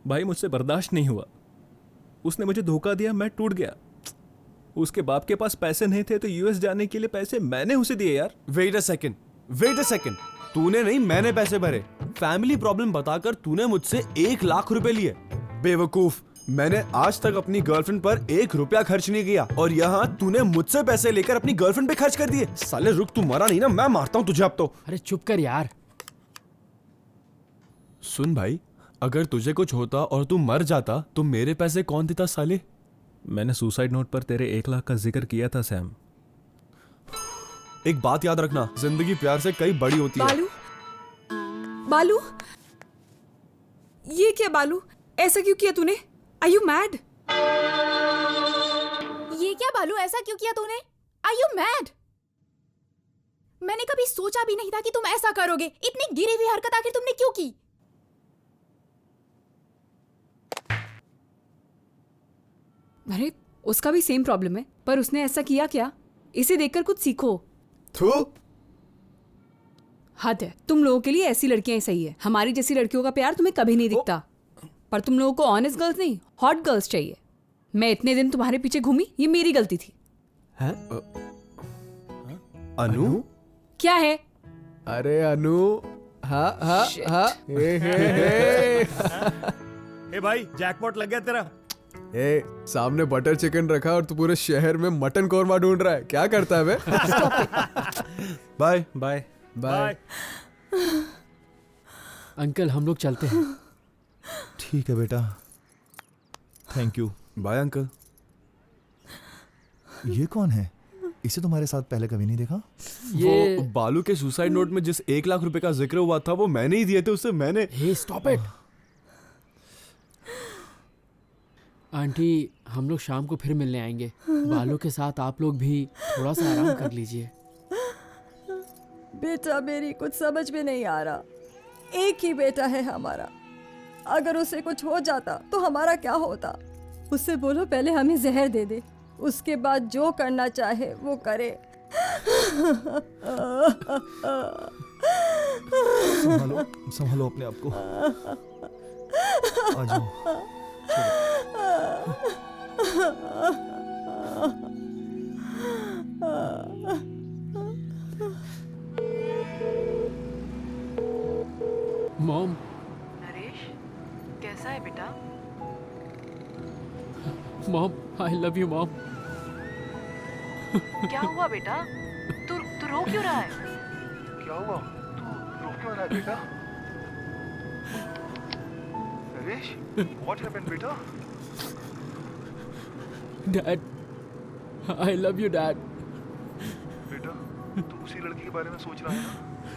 भाई मुझसे बर्दाश्त नहीं हुआ। उसने मुझे धोखा दिया, मैं टूट गया। उसके बाप के पास पैसे नहीं थे तो यूएस जाने के लिए पैसे मैंने उसे दिए यार। वेट अ सेकंड, तूने नहीं मैंने पैसे भरे। फैमिली प्रॉब्लम बताकर तूने मुझसे 1 लाख रुपए लिए। बेवकूफ, मैंने आज तक अपनी गर्लफ्रेंड पर 1 रुपया खर्च नहीं किया और यहाँ तूने मुझसे पैसे लेकर अपनी गर्लफ्रेंड पे खर्च कर दिए। साले रुक, तू मरा नहीं ना, मैं मारता हूँ तुझे अब तो। अरे चुप कर यार। सुन भाई, अगर तुझे कुछ होता और तू मर जाता तो मेरे पैसे कौन देता साले? मैंने सुसाइड नोट पर तेरे 1 लाख का जिक्र किया था सैम। एक बात याद रखना, जिंदगी प्यार से कई बड़ी होती है। बालू, ये क्या बालू, ऐसा क्यों किया तूने? Are you mad? ये क्या बालू, ऐसा क्यों किया तूने? Are you mad? मैंने कभी सोचा भी नहीं था कि तुम ऐसा करोगे। इतनी गिरी हुई हरकत आखिर तुमने क्यों की? अरे उसका भी सेम प्रॉब्लम है, पर उसने ऐसा किया क्या? इसे देखकर कुछ सीखो। हद है, तुम लोगों के लिए ऐसी लड़कियां ही सही है। हमारी जैसी लड़कियों का प्यार तुम्हें कभी नहीं दिखता। पर तुम लोगों को ऑनेस्ट गर्ल्स नहीं, हॉट गर्ल्स चाहिए। मैं इतने दिन तुम्हारे पीछे घूमी, ये मेरी गलती थी। अनु? क्या है? अरे अनु, हाँ हाँ हाँ, ए भाई, जैकपॉट लग गया तेरा। ए, सामने बटर चिकन रखा और तू पूरे शहर में मटन कौरमा ढूंढ रहा है, क्या करता है बे? Bye bye bye. अंकल हम लोग चलते हैं। ठीक है बेटा, थैंक यू। Bye uncle. ये कौन है? इसे तुम्हारे साथ पहले कभी नहीं देखा। वो बालू के सुसाइड नोट में जिस 1 लाख रुपए का जिक्र हुआ था वो मैंने ही दिए थे उससे। मैंने। हे स्टॉप इट। आंटी, हम लोग शाम को फिर मिलने आएंगे। बालू के साथ आप लोग भी थोड़ा सा आराम कर लीजिए। बेटा मेरी कुछ समझ में नहीं आ रहा। एक ही बेटा है हमारा, अगर उसे कुछ हो जाता तो हमारा क्या होता? उससे बोलो पहले हमें जहर दे दे, उसके बाद जो करना चाहे वो करे। संभालो अपने आप को। आ जाओ। मॉम। नरेश, कैसा है बेटा? Mom, I love you mom. क्या हुआ बेटा? तू रो क्यों रहा है? क्या हुआ? तू रो क्यों रहा है बेटा? नरेश, what happened बेटा? Dad, I love you dad. बेटा, तू उसी लड़की के बारे में सोच रहा है ना?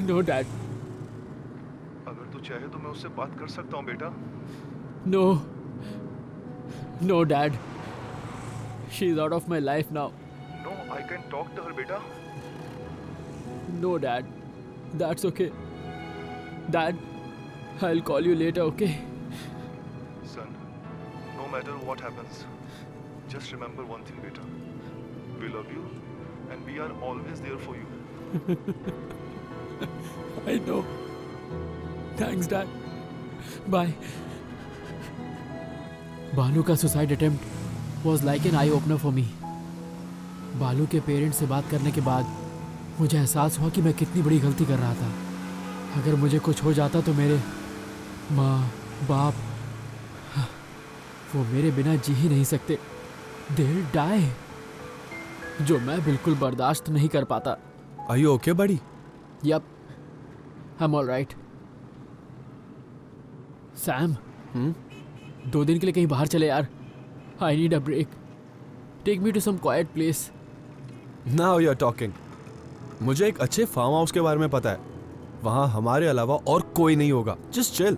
No dad. अगर तू चाहे तो मैं उससे बात कर सकता हूँ बेटा। No, no dad, she is out of my life now. No, I can talk to her बेटा। No dad, That's okay. Dad, I'll call you later, okay? Son, no matter what happens, just remember one thing, beta. We love you and we are always there for you. I know. Thanks, Dad. Bye. बालू का suicide attempt was like an eye opener for me. बालू के पेरेंट्स से बात करने के बाद मुझे एहसास हुआ कि मैं कितनी बड़ी गलती कर रहा था. अगर मुझे कुछ हो जाता तो मेरे माँ बाप वो मेरे बिना जी ही नहीं सकते. They'll die. जो मैं बिल्कुल बर्दाश्त नहीं कर पाता. Are you okay, buddy? Yup. I'm all right. Sam. 2 दिन के लिए कहीं बाहर चले यार. I need a break. Take me to some quiet place. Now you're talking. मुझे एक अच्छे फार्म हाउस के बारे में पता है. वहाँ हमारे अलावा और कोई नहीं होगा. Just chill.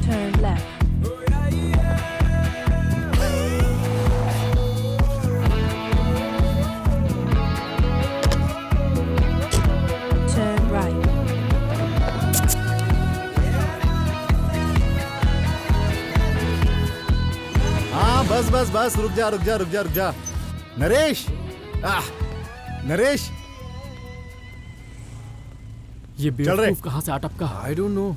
Turn left. Turn right. हाँ बस रुक जा. नरेश, नरेश, ये बेवकूफ कहाँ से अटपका? I don't know.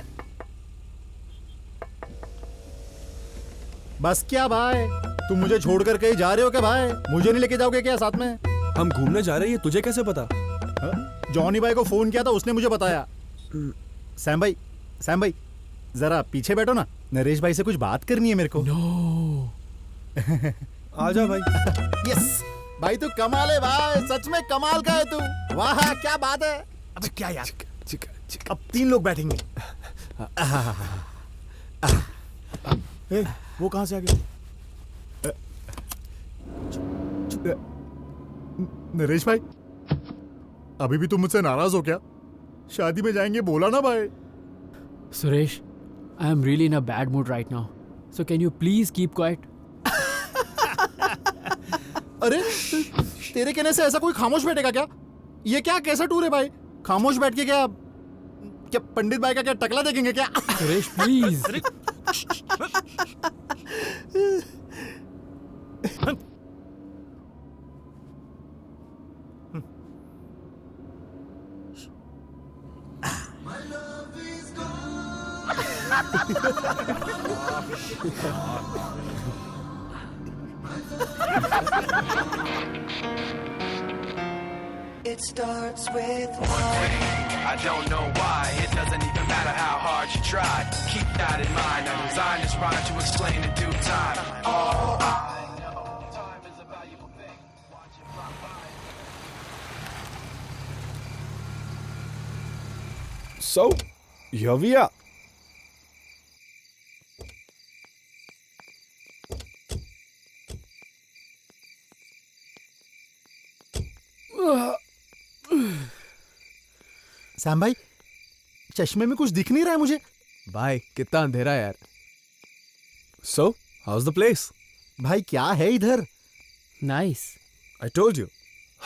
बस क्या भाई, तुम मुझे छोड़कर कहीं जा रहे हो क्या भाई? मुझे नहीं लेके जाओगे क्या साथ में? हम घूमने जा रहे हैं, तुझे कैसे पता? जॉनी भाई को फोन किया था, उसने मुझे बताया. सैम भाई जरा पीछे बैठो ना, नरेश भाई से कुछ बात करनी है मेरे को. नो. आजा भाई. यस भाई, तू कमाल है भाई, सच में कमाल का है तू. वाह क्या बात है. अबे क्या यार, अब 3 लोग बैठेंगे. वो कहां से आ गया? नरेश भाई, अभी भी तुम मुझसे नाराज हो क्या? शादी में जाएंगे बोला ना भाई. Suresh, I am really in a bad mood right now. So can you please keep quiet? अरे तेरे कहने से ऐसा कोई खामोश बैठेगा क्या? ये क्या कैसा टूर है भाई? खामोश बैठ के क्या पंडित भाई का क्या टकला देखेंगे क्या? Suresh please. It starts with one thing. I don't know why. It doesn't even matter how hard you try. Keep that in mind. I designed this rhyme to explain in due time. All I know, time is a valuable thing. Watch it fly by. So, here we are. Sam भाई, चश्मे में कुछ दिख नहीं रहा है मुझे. भाई कितना अंधेरा है यार. So, how's the place? भाई क्या है इधर? Nice. I told you.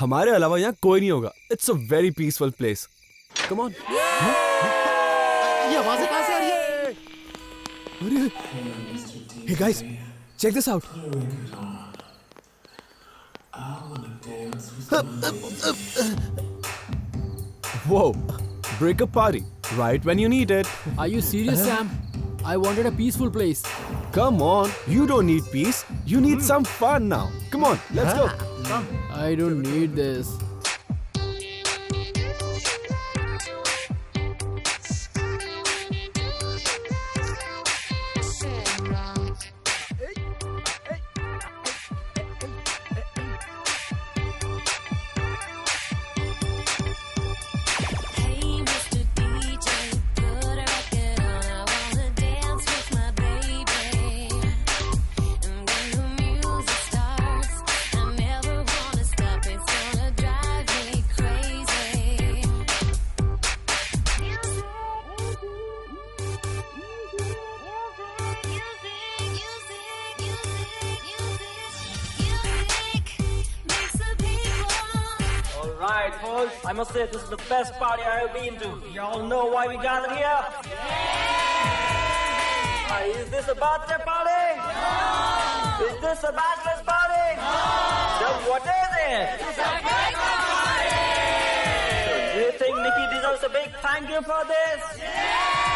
हमारे अलावा यहाँ कोई नहीं होगा. It's a very peaceful place. Come on. ये आवाजें कहाँ से आ रही है? अरे, hey guys, check this out. Whoa, break a party right when you need it. Are you serious, Sam? I wanted a peaceful place. Come on, you don't need peace. You need some fun now. Come on, let's go. I don't need this. Drive boys. I must say, this is the best party I've ever been to. Y'all know why we gathered here? Is this a birthday party? No! Is this a bachelor's party? No! Then what is it? It's a breakup party! So do you think Nikki deserves a big thank you for this? Yeah!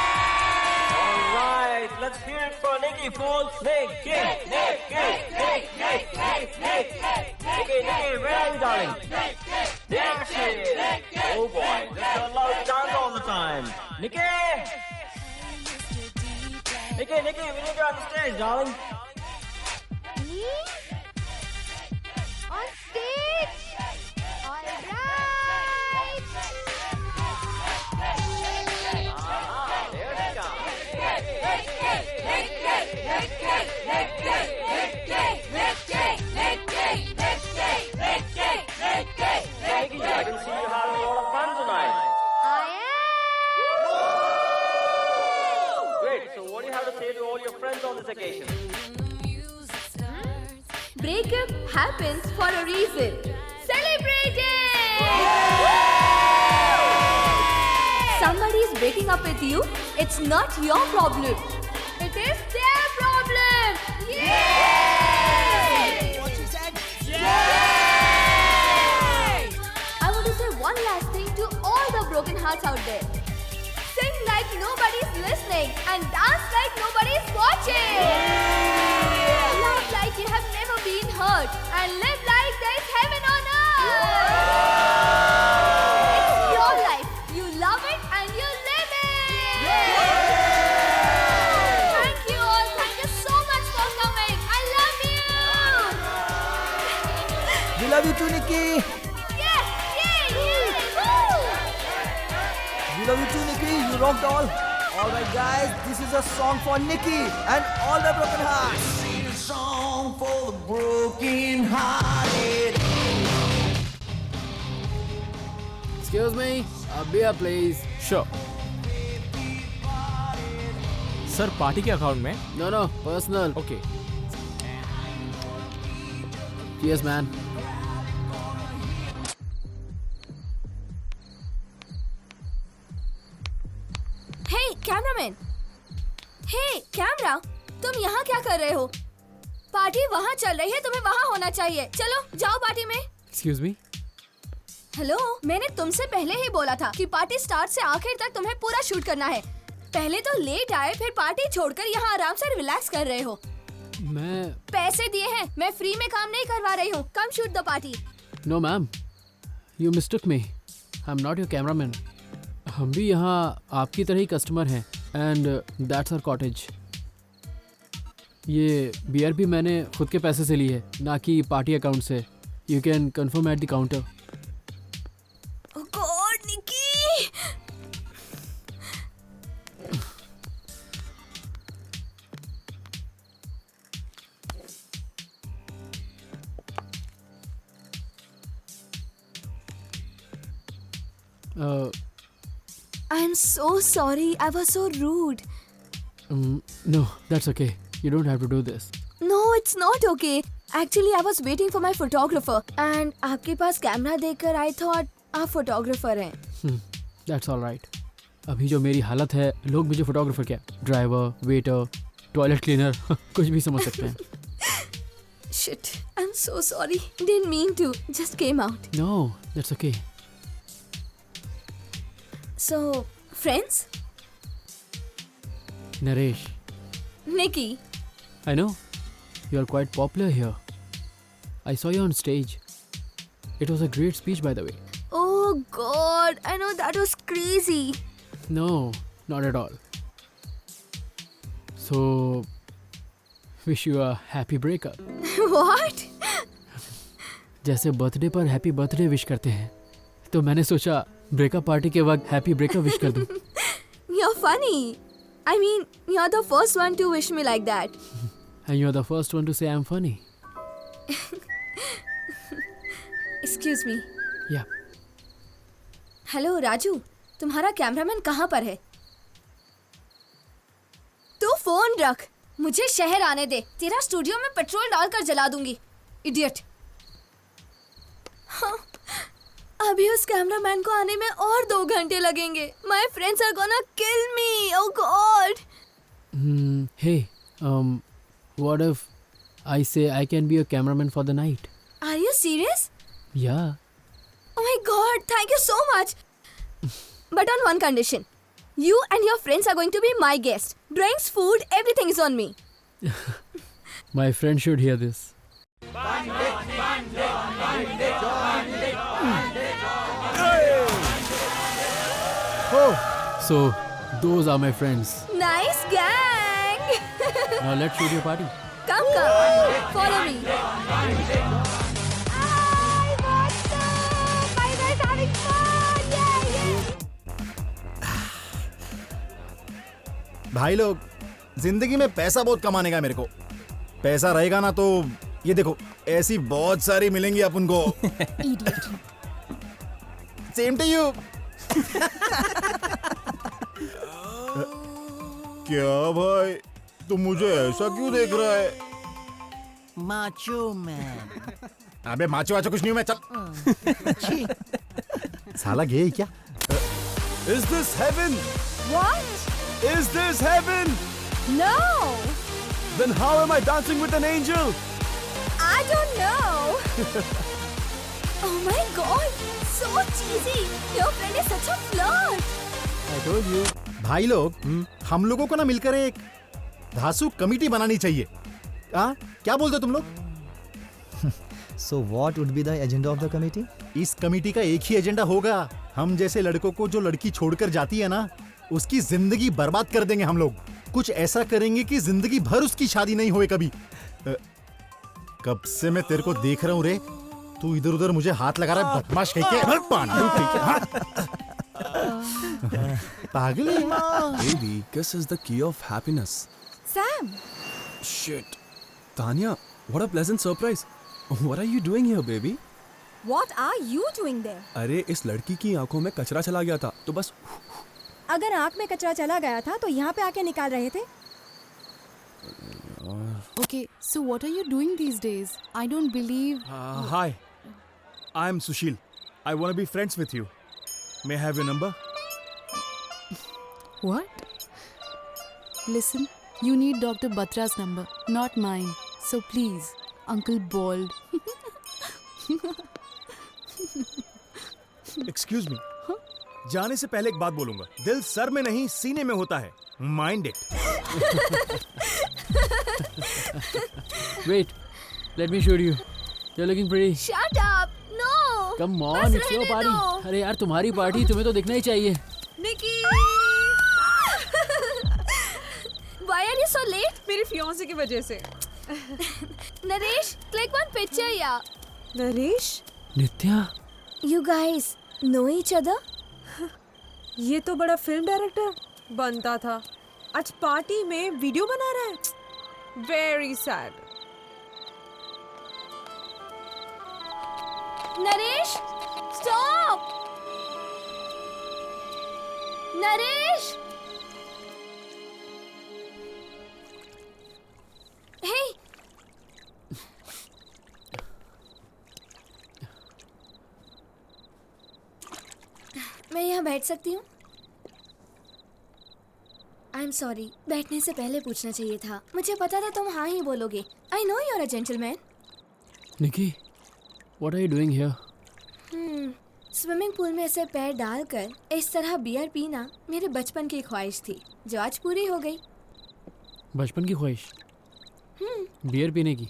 Alright, let's hear it for Nikki, folks. Nikki, where are you, darling? There she is. Oh boy, let's not allow to dance all the time. Nikki! Nikki, we need you on the stage, darling. Me? On stage? Alright! There she comes. Nikki, I can see you having a lot of fun tonight. I am! Great, so what do you have to say to all your friends on this occasion? Breakup happens for a reason. Celebrate it! Somebody is breaking up with you. It's not your problem. It is their problem. Yay! What you said? Yay! I want to say one last thing to all the broken hearts out there. Sing like nobody's listening and dance like nobody's watching. Love like you have never been hurt and live like there's heaven on earth. It's your life. You love it and you live it. Thank you all. Thank you so much for coming. I love you. We love you too, Nikki. Yes, yay, yay, woo. We love you too, Nikki. You rocked all. Alright guys, this is a song for Nikki and all the broken hearts. This is a song for the broken hearted. Excuse me, a beer please. Sure. Sir party के अकाउंट में? No, personal. Okay. Cheers, man. Hey, cameraman. Hey, camera. तुम यहाँ क्या कर रहे हो? पार्टी वहाँ चल रही है, तुम्हें वहाँ होना चाहिए. चलो, जाओ पार्टी में. Excuse me. हेलो, मैंने तुमसे पहले ही बोला था कि पार्टी स्टार्ट से आखिर तक तुम्हें पूरा शूट करना है. पहले तो लेट आए, फिर पार्टी छोड़कर यहाँ आराम से रिलैक्स कर रहे हो. मैं पैसे दिए हैं, मैं फ्री में काम नहीं करवा रही हूँ. Come shoot the party. No, ma'am. You mistook me. I'm not your cameraman. हम भी यहाँ आपकी तरह ही कस्टमर हैं. And that's our cottage. ये बियर भी मैंने खुद के पैसे से ली है, ना कि पार्टी अकाउंट से. You can confirm at the counter. Oh God, Nikki! I'm so sorry. I was so rude. No, that's okay. You don't have to do this. No, it's not okay. Actually, I was waiting for my photographer. And आपके पास कैमरा देखकर I thought आप फोटोग्राफर हैं. That's all right. अभी जो मेरी हालत है, लोग मुझे फोटोग्राफर क्या, ड्राइवर, वेटर, टॉयलेट क्लीनर, कुछ भी समझ सकते हैं. Shit, I'm so sorry. Didn't mean to. Just came out. No, that's okay. So, friends? Naresh. Nikki. I know. You are quite popular here. I saw you on stage. It was a great speech, by the way. Oh God, I know that was crazy. No, not at all. So, wish you a happy breakup. What? जैसे बर्थडे पर हैप्पी बर्थडे विश करते हैं, तो मैंने सोचा ब्रेकअप पार्टी के वक्त हैप्पी ब्रेकअप विश कर दूं. You're funny. I mean, you're the first one to wish me like that. And you're the first one to say I'm funny. Excuse me. Yeah. Hello Raju, तुम्हारा कैमरामैन कहाँ पर है? तू फोन रख, मुझे शहर आने दे. तेरा स्टूडियो में पेट्रोल डालकर जला दूंगी. इडियट. अभी उस कैमरामैन को आने में और 2 घंटे लगेंगे. My friends are gonna kill me. Oh God. Hey, what if I say I can be a cameraman for the night? Are you serious? Yeah. Oh my God, thank you so much. But on one condition. You and your friends are going to be my guests. Drinks, food, everything is on me. My friend should hear this. So, those are my friends. Nice gang. Now let's shoot your party. Come. Follow me. भाई लोग, जिंदगी में पैसा बहुत कमाने का है मेरे को. पैसा रहेगा ना तो ये देखो ऐसी बहुत सारी मिलेंगी अपन को. Same to you. क्या भाई, तुम मुझे ऐसा क्यों देख रहा है? Macho man. अबे माचो वाचो कुछ नहीं हूं मैं, चल. साला गे क्या? Is this heaven? What? Is this heaven? No. Then how am I dancing with an angel? I don't know. Oh my God, so cheesy. Your friend is such a flirt. I told you. भाई लोग, हम लोगों को ना मिलकर एक धासु कमेटी बनानी चाहिए. हाँ, क्या बोलते हो तुम लोग? So what would be the agenda of the committee? इस कमेटी का एक ही एजेंडा होगा. हम जैसे लड़कों को जो लड़की छोड़कर जाती है ना, उसकी जिंदगी बर्बाद कर देंगे हम लोग. कुछ ऐसा करेंगे कि जिंदगी भर उसकी शादी नहीं होए कभी. कब से मैं तेरे को देख रहा हूँ रे, तू इधर उधर मुझे हाथ लगा रहा है. बदमाश कहीं के, पागल है. Baby, kiss is the key of happiness. Sam. Shit. Tanya, what a pleasant surprise. What are you doing here, baby? What are you doing there? अरे इस लड़की की आंखों में कचरा चला गया था, तो बस. अगर आंख में कचरा चला गया था तो यहाँ पे आके निकाल रहे थे. Okay, so what are you doing these days? I don't believe. Hi, I'm Sushil. I want to be friends with you. May I have your number? What? Listen, you need Dr. Batra's number, not mine. So please, Uncle Bald. Excuse me. जाने से पहले एक बात बोलूंगा. दिल सर में नहीं सीने में होता है. Mind it. Wait, let me shoot you. You're looking pretty. Shut up. No. Come on, it's your party. अरे यार तुम्हारी पार्टी, तुम्हें तो दिखना ही चाहिए. निकी. Why are you so late? मेरी फियांसे की वजह से. Naresh, click one picture, yeah. Naresh, Nitya. You guys know each other? ये तो बड़ा फिल्म डायरेक्टर बनता था, आज पार्टी में वीडियो बना रहा है. Very sad. Naresh, stop! Naresh! Hey! मैं यहाँ बैठ सकती हूँ? I'm sorry, बैठने से पहले पूछना चाहिए था. मुझे पता था तुम हाँ ही बोलोगे. I know you're a gentleman. Nikki, what are you doing here? Swimming pool में ऐसे पैर डालकर इस तरह बियर पीना मेरे बचपन की ख्वाहिश थी, जो आज पूरी हो गई. बचपन की ख्वाहिश? बियर पीने की?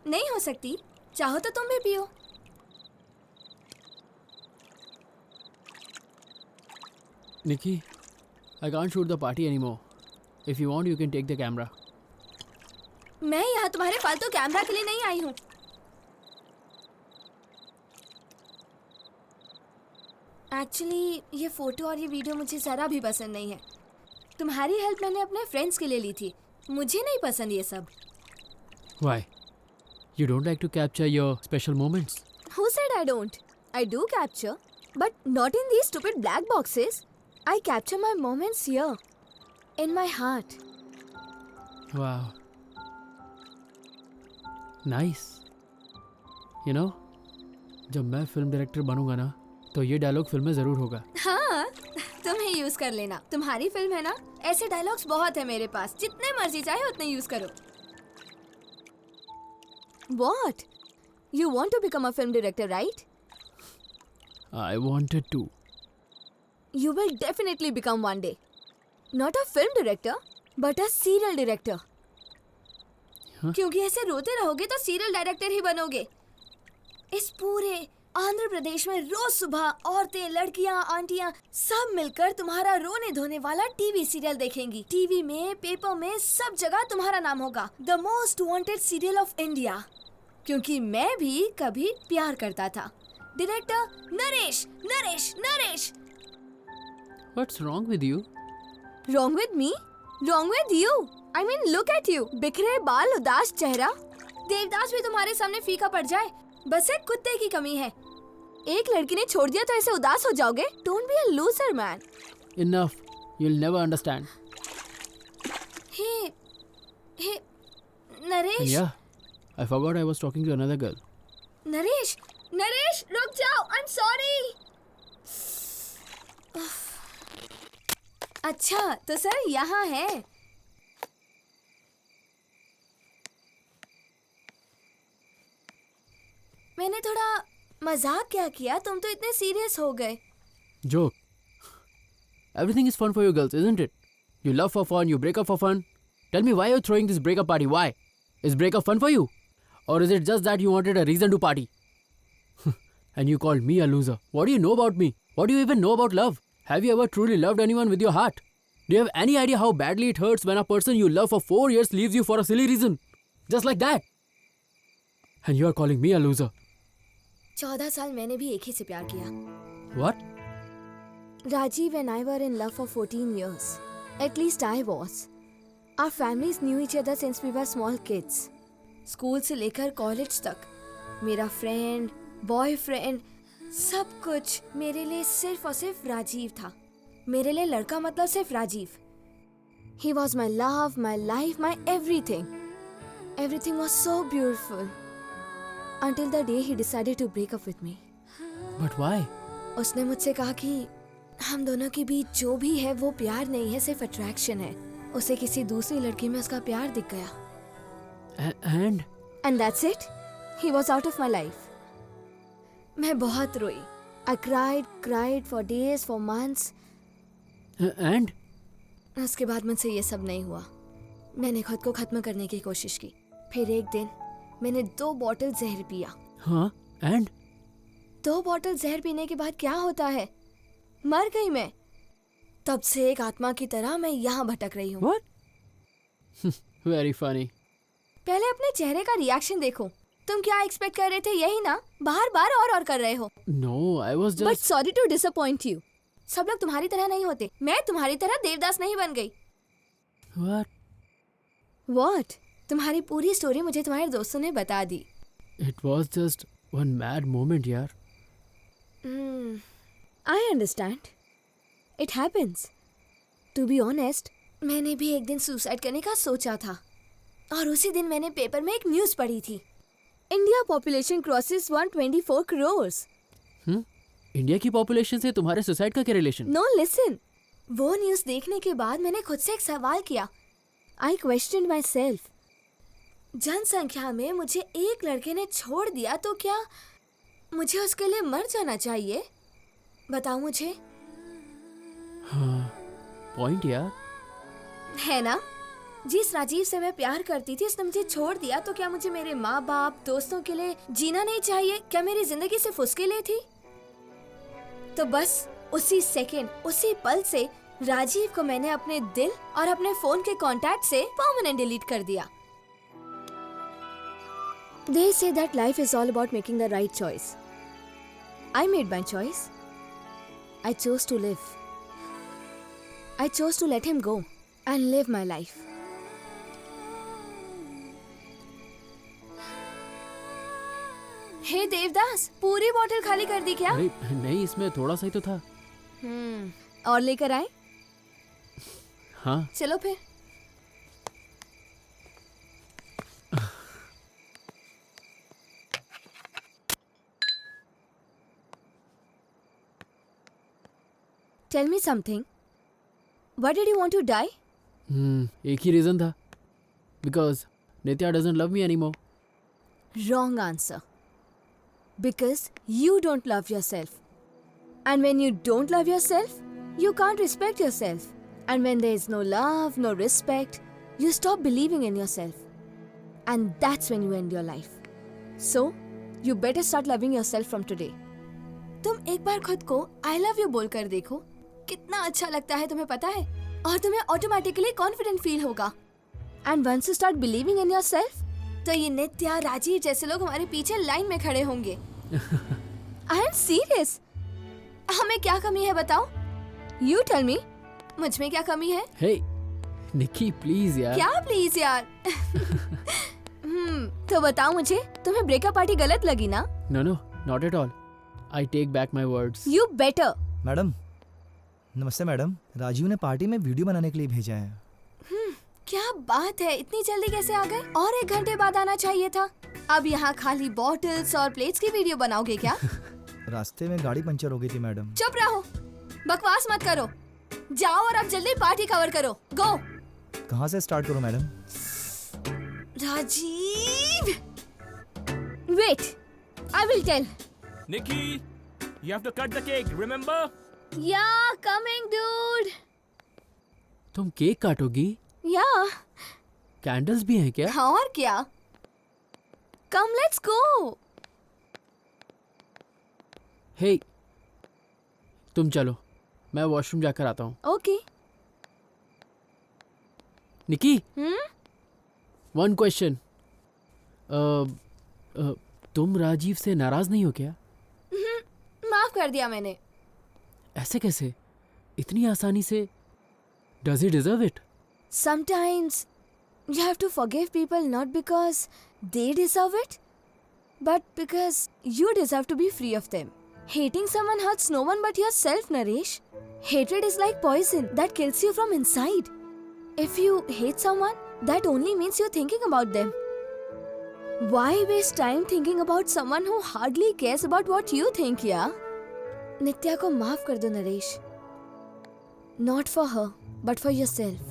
नहीं हो सकती. चाहो तो तुम भी पियो. Nikki, I can't shoot the party anymore. If you want, you can take the camera. मैं यहाँ तुम्हारे फालतू कैमरा के लिए नहीं आई हूँ. एक्चुअली ये फोटो और ये वीडियो मुझे ज़रा भी पसंद नहीं है. तुम्हारी हेल्प मैंने अपने फ्रेंड्स के लिए ली थी. मुझे नहीं पसंद ये सब. Why? You don't like to capture your special moments? Who said I don't? I do capture, but not in these stupid black boxes. I capture my moments here, in my heart. Wow. Nice. You know, जब मैं फिल्म डायरेक्टर बनूंगा ना तो ये डायलॉग फिल्म में जरूर होगा। हाँ, तुम ही यूज कर लेना, तुम्हारी फिल्म है ना। ऐसे डायलॉग्स बहुत है मेरे पास, जितने मर्जी चाहे उतने यूज करो। What? You want to become a film director, right? I wanted to. You will definitely become one day. Not a film director, but a serial director. क्योंकि ऐसे रोते रहोगे तो सीरियल डायरेक्टर ही बनोगे। इस पूरे आंध्र प्रदेश में रोज सुबह औरतें, लड़कियां, आंटियां सब मिलकर तुम्हारा रोने धोने वाला टीवी सीरियल देखेंगी। टीवी में, पेपर में, सब जगह तुम्हारा नाम होगा, the most wanted serial of India. क्योंकि मैं भी कभी प्यार करता था। Director Naresh, Naresh, Naresh. What's wrong with you? Wrong with me? Wrong with you? I mean, look at you. बिखरे बाल, उदास चेहरा। देवदास भी तुम्हारे सामने फीका पड़ जाए, बस एक कुत्ते की कमी है। एक लड़की ने छोड़ दिया तो ऐसे उदास हो जाओगे? Don't be a loser, man. Enough. You'll never understand. Hey, Naresh. And yeah, I forgot I was talking to another girl. Naresh, Naresh, रुक जाओ। I'm sorry. अच्छा, तो सर यहाँ है। मैंने थोड़ा मजाक क्या किया, तुम तो इतने सीरियस हो गए। Joke. Everything is fun for you girls, isn't it? You love for fun, you break up for fun. Tell me why you're throwing this breakup party. Why? Is breakup fun for you? Or is it just that you wanted a reason to party? And you called me a loser. What do you know about me? What do you even know about love? Have you ever truly loved anyone with your heart? Do you have any idea how badly it hurts when a person you love for 4 years leaves you for a silly reason? Just like that. And you are calling me a loser. 14 साल मैंने भी एक ही से प्यार किया। What? Rajiv and I were in love for 14 years. At least I was. Our families knew each other since we were small kids. School से लेकर कॉलेज तक मेरा फ्रेंड, बॉयफ्रेंड, सब कुछ मेरे लिए सिर्फ और सिर्फ राजीव था। मेरे लिए लड़का मतलब सिर्फ Rajiv. He was my love, my life, my everything. Everything was so beautiful. Until the day he decided to break up with me. But why? उसने मुझसे कहा कि हम दोनों के बीच जो भी है वो प्यार नहीं है, सिर्फ अट्रैक्शन है। उसे किसी दूसरी लड़की में उसका प्यार दिख गया। And that's it. He was out of my life. मैं बहुत रोई. I cried for days, for months. And? उसके बाद मुझसे ये सब नहीं हुआ। मैंने खुद को खत्म करने की कोशिश की। फिर एक दिन मैंने 2 बॉटल जहर पिया। हाँ? And? 2 बॉटल जहर पीने के बाद क्या होता है? मर गई मैं। तब से एक आत्मा की तरह मैं यहाँ भटक रही हूँ। What? Very funny. पहले अपने चेहरे का रिएक्शन देखो। तुम क्या एक्सपेक्ट कर रहे थे? यही ना, बार और कर रहे हो। No, I was just. But sorry to disappoint you. सब लोग तुम्हारी तरह नहीं होते। मैं तुम्हारी तरह देवदास नहीं बन गई। What? तुम्हारी पूरी स्टोरी मुझे तुम्हारे दोस्तों ने बता दी। It was just one mad moment, यार। I understand. It happens. To be honest, मैंने भी एक दिन सुसाइड करने का सोचा था। और उसी दिन मैंने पेपर में एक न्यूज़ पढ़ी थी। India population crosses 124 crores. India की पॉपुलेशन से तुम्हारे सुसाइड का क्या रिलेशन? No, listen. वो न्यूज़ देखने के बाद मैंने खुद से एक सवाल किया। I questioned myself. जनसंख्या में मुझे एक लड़के ने छोड़ दिया तो क्या मुझे उसके लिए मर जाना चाहिए? बताओ मुझे। हाँ, पॉइंट यार। है ना? जिस राजीव से मैं प्यार करती थी उसने मुझे छोड़ दिया तो क्या मुझे मेरे माँ बाप, दोस्तों के लिए जीना नहीं चाहिए? क्या मेरी जिंदगी सिर्फ उसके लिए थी? तो बस उसी सेकंड, उसी पल से राजीव को मैंने अपने दिल और अपने फोन के कांटेक्ट से परमानेंट डिलीट कर दिया। They say that life is all about making the right choice. I made my choice. I chose to live. I chose to let him go and live my life. हे देवदास, पूरी बोतल खाली कर दी क्या? अरे नहीं, इसमें थोड़ा सा ही तो था। और लेकर आए? हाँ। चलो फिर। Tell me something. Why did you want to die? एक ही रीजन था. Because Nitya doesn't love me anymore. Wrong answer. Because you don't love yourself. And when you don't love yourself, you can't respect yourself. And when there is no love, no respect, you stop believing in yourself. And that's when you end your life. So, you better start loving yourself from today. तुम एक बार खुद को I love you बोलकर देखो, कितना अच्छा लगता है तुम्हें पता है? और तुम्हें ऑटोमेटिकली कॉन्फिडेंट फील होगा. And once you start believing in yourself, तो ये नित्या, राजीव जैसे लोग हमारे पीछे लाइन में खड़े होंगे. I am serious. हमें क्या कमी है बताओ? You tell me. मुझ में क्या कमी है? Hey, Nikki, please यार. क्या please यार? तो बताओ मुझे, तुम्हें ब्रेकअप पार्टी गलत लगी ना? No, not at all. I take back my words. You better. Madam, नमस्ते मैडम. राजीव ने पार्टी में वीडियो बनाने के लिए भेजा है. क्या बात है, इतनी जल्दी कैसे आ गए? और 1 घंटे बाद आना चाहिए था. अब यहाँ खाली बॉटल्स और प्लेट्स की वीडियो बनाओगे क्या? रास्ते में गाड़ी पंचर हो गई थी मैडम. चुप रहो, बकवास मत करो. जाओ और अब जल्दी पार्टी कवर करो. गो. कहाँ से स्टार्ट करूँ madam? Rajiv, wait, I will tell. Nikki, you have to cut the cake, remember? Yeah, coming, dude. तुम केक काटोगी? Yeah. कैंडल्स भी हैं क्या? और क्या? Come, let's go. Hey, तुम चलो, मैं वॉशरूम जाकर आता हूँ. Okay. निकी, one question. तुम राजीव से नाराज नहीं हो क्या? माफ कर दिया मैंने. ऐसे कैसे? इतनी आसानी से? Does he deserve it? Sometimes you have to forgive people not because they deserve it, but because you deserve to be free of them. Hating someone hurts no one but yourself, Naresh. Hatred is like poison that kills you from inside. If you hate someone, that only means you're thinking about them. Why waste time thinking about someone who hardly cares about what you think, yeah? नित्या को माफ कर दो Naresh. Not for her, but for yourself.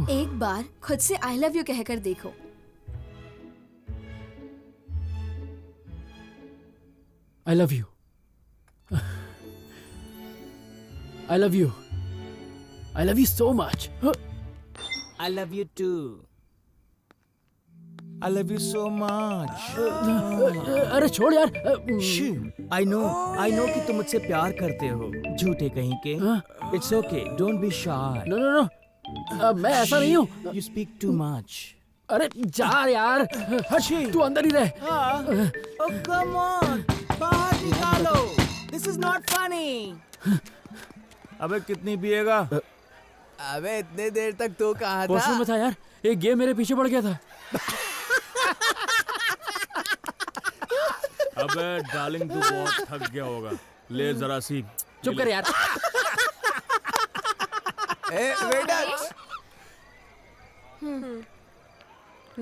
एक बार खुद से I love you कहकर देखो. I love you. I love you. I love you so much. I love you too. I love you so much. अरे छोड़ यार. I know कि तुम मुझसे प्यार करते हो. झूठे कहीं के. It's okay. Don't be shy. No. मैं ऐसा नहीं हूँ. You speak too much. अरे जा यार. हट, तू अंदर ही रह. Oh come on. बाहर निकालो. This is not funny. अबे कितनी पिएगा? अबे इतने देर तक तो कहा था. वॉशरूम में था यार. एक गेम मेरे पीछे पड़ गया था. अबे डार्लिंग तू बहुत थक गया होगा. ले जरा सी. चुप कर यार.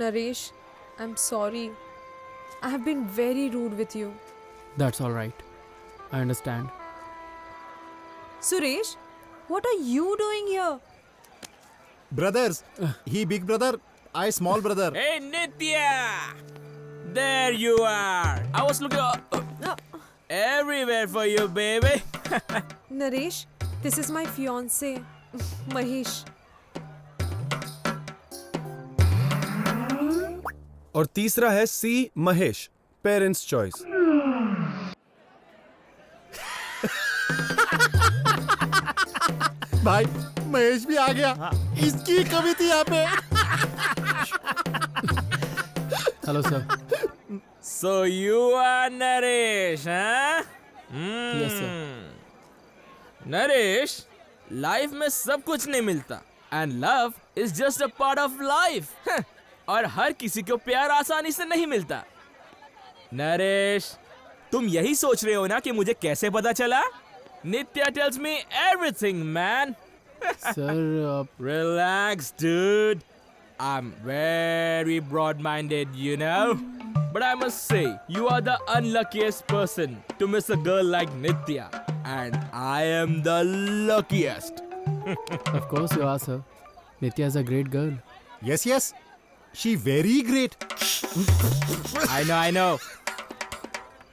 Naresh, I'm sorry. I have been very rude with you. That's all right. I understand. Suresh, what are you doing here? Brothers, he big brother, I small brother. Hey Nitya! There you are. I was looking everywhere for you, baby. Naresh, this is my fiance, Mahesh. और तीसरा है सी महेश, पेरेंट्स चॉइस. भाई महेश भी आ गया. इसकी कमी थी यहाँ पे. Hello sir. So you are Naresh, huh? Yes sir. Naresh, life में सब कुछ नहीं मिलता. And love is just a part of life. और हर किसी को प्यार आसानी से नहीं मिलता. नरेश, तुम यही सोच रहे हो ना कि मुझे कैसे पता चला? नित्या tells me everything, man. Sir, relax, dude. I'm very broad-minded, you know. But I must say, you are the unluckiest person to miss a girl like Nitya, and I am the luckiest. Of course you are, sir. Nitya is a great girl. Yes, yes. She very great. I know.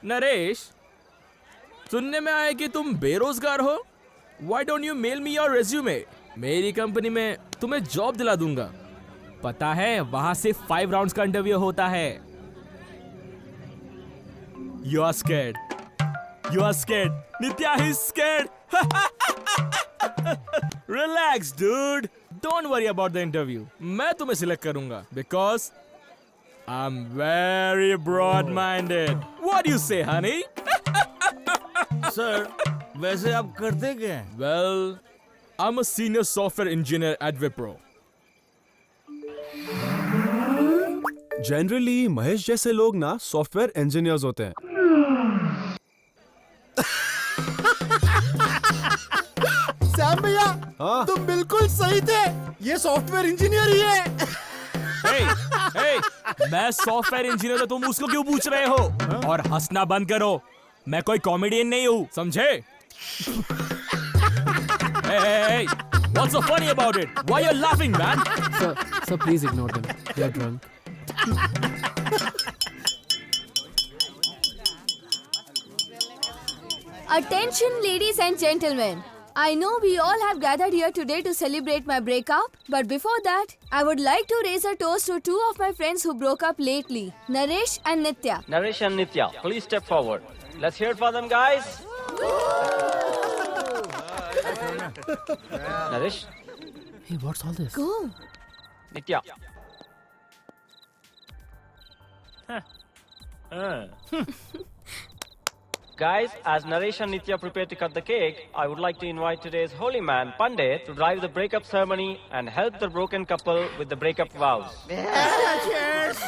Naresh, सुनने में आया कि तुम बेरोजगार हो. Why don't you mail me your resume? मेरी कंपनी में तुम्हें जॉब दिला दूंगा. पता है वहां से 5 राउंड्स का इंटरव्यू होता है. You are scared. You are scared. Nitya is scared. Relax, dude. Don't worry about the interview. मैं तुम्हें सिलेक्ट करूंगा because I'm very broad-minded. What do you say, honey? Sir, वैसे आप करते क्या हैं? Well, I'm a senior software engineer at Wipro. Generally Mahesh जैसे लोग ना सॉफ्टवेयर इंजीनियर्स होते हैं. सैम भैया, तुम बिल्कुल सही थे. ये सॉफ्टवेयर इंजीनियर ही है. hey, मैं सॉफ्टवेयर इंजीनियर हूं, तुम उसको क्यों पूछ रहे हो? और हंसना बंद करो. मैं कोई कॉमेडियन नहीं हूं, समझे? Hey, what's so funny about it? Why you're laughing, man? Sir, please ignore them. They are drunk. Attention, ladies and gentlemen. I know we all have gathered here today to celebrate my breakup, but before that, I would like to raise a toast to 2 of my friends who broke up lately, Naresh and Nitya. Naresh and Nitya, please step forward. Let's hear it for them, guys. Naresh. Hey, what's all this? Go. Nitya. Guys, as Naresh and Nitya prepare to cut the cake, I would like to invite today's holy man, Pandit, to drive the breakup ceremony and help the broken couple with the breakup vows. Cheers!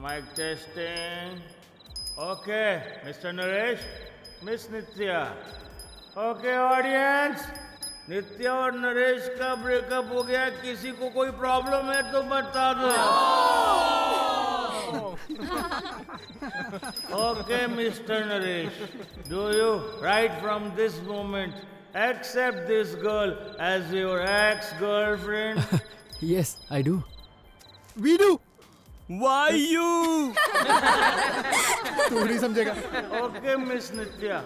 Mic testing. Okay, Mr. Naresh, Miss Nitya. Okay, audience. नित्या और नरेश का ब्रेकअप हो गया. किसी को कोई प्रॉब्लम है तो बता दो. Okay, Mr. Naresh, do you right from this moment accept this girl as your ex-girlfriend? Yes, I do. We do. Why you? तू नहीं समझेगा. Okay, Miss Nitya,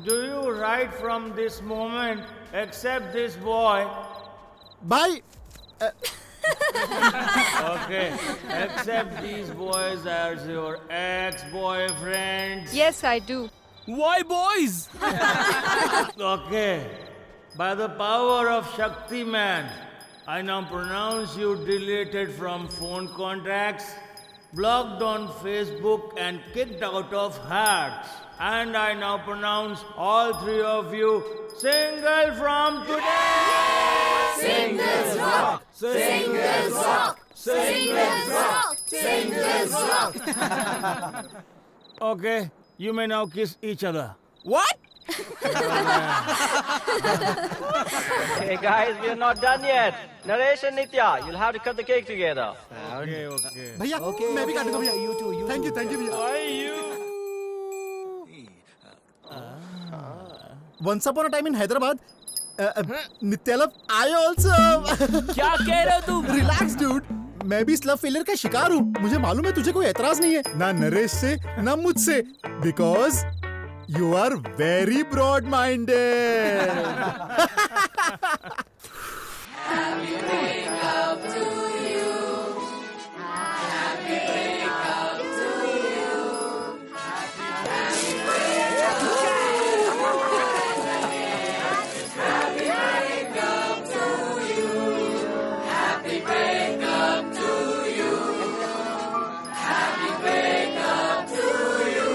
do you right from this moment accept this boy? Bye. Okay, accept these boys as your ex-boyfriends. Yes, I do. Why boys? Okay, by the power of Shakti Man, I now pronounce you deleted from phone contacts, blocked on Facebook and kicked out of hearts. And I now pronounce all 3 of you single from today. Singles rock! Singles rock! Singles rock! Singles rock! Okay, you may now kiss each other. What? Hey guys, we are not done yet. Naresh and Nitya, you'll have to cut the cake together. Okay, okay. भैया, मैं भी काटूंगा भैया. You too. Thank you भैया. Why you? Once upon a time in Hyderabad, Nitya love, I also. क्या कह रहे हो तुम? Relax, dude. मैं भी स्लव फेलियर का शिकार हूँ. मुझे मालूम है तुझे कोई एतराज नहीं है, ना नरेश से ना मुझसे, because you are very broad-minded. Happy breakup to you. Happy breakup to you. Happy breakup to you. Happy breakup to you. Happy breakup to you. Happy breakup to you.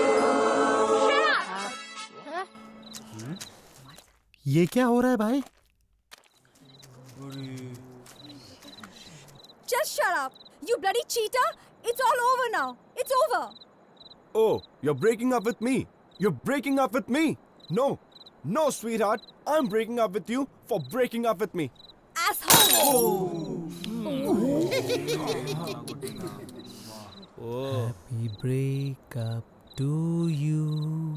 ये क्या हो रहा है भाई? Just shut up. You bloody cheater. It's all over now. It's over. Oh, you're breaking up with me. You're breaking up with me. No, no, sweetheart. I'm breaking up with you for breaking up with me. Asshole. Happy breakup to you.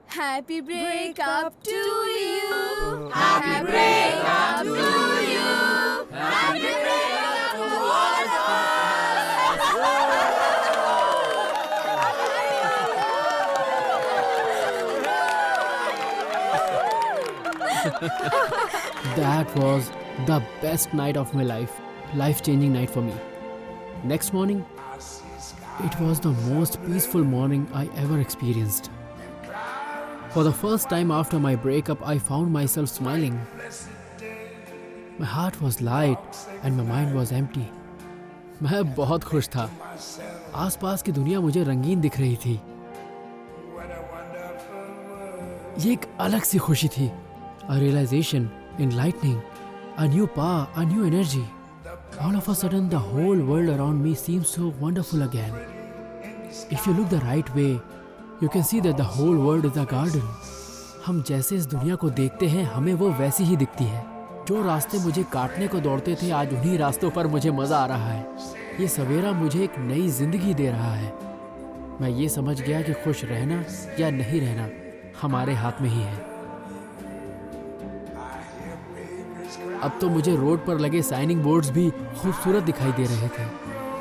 Happy breakup to you. Happy breakup to you. Happy breakup to all of That was the best night of my life. Life-changing night for me. Next morning, it was the most peaceful morning I ever experienced. For the first time after my breakup, I found myself smiling. My heart was light and my mind was empty. मैं बहुत खुश था. आसपास की दुनिया मुझे रंगीन दिख रही थी. ये एक अलग सी खुशी थी. A realization, enlightening, a new power, a new energy. All of a sudden, the whole world around me seems so wonderful again. If you look the right way, you can see that the whole world is a garden. हम जैसे इस दुनिया को देखते हैं, हमें वो वैसी ही दिखती है. जो रास्ते मुझे काटने को दौड़ते थे, आज उन्हीं रास्तों पर मुझे मजा आ रहा है. ये सवेरा मुझे एक नई जिंदगी दे रहा है. मैं ये समझ गया कि खुश रहना या नहीं रहना हमारे हाथ में ही है. अब तो मुझे रोड पर लगे साइनिंग बोर्ड्स भी खूबसूरत दिखाई दे रहे थे.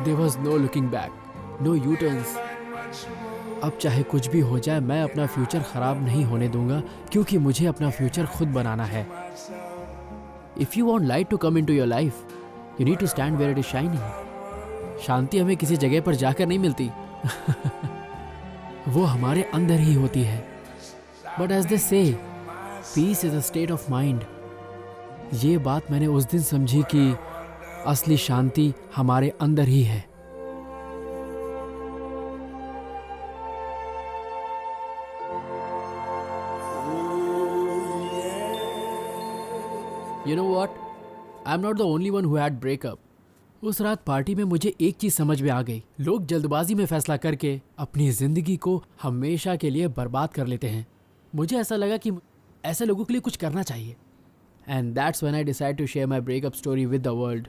There was no looking back, no U-turns. अब चाहे कुछ भी हो जाए, मैं अपना फ्यूचर खराब नहीं होने दूंगा, क्योंकि मुझे अपना फ्यूचर खुद बनाना है. If you want light to come into your life, you need to stand where it is shining. शांति हमें किसी जगह पर जाकर नहीं मिलती. वो हमारे अंदर ही होती है. But as they say, peace is a state of mind. ये बात मैंने उस दिन समझी कि असली शांति हमारे अंदर ही है. You know what? I'm not the only one who had breakup. उस रात पार्टी में मुझे एक चीज समझ में आ गई. लोग जल्दबाजी में फैसला करके अपनी जिंदगी को हमेशा के लिए बर्बाद कर लेते हैं. मुझे ऐसा लगा कि ऐसे लोगों के लिए कुछ करना चाहिए. And that's when I decided to share my breakup story with the world.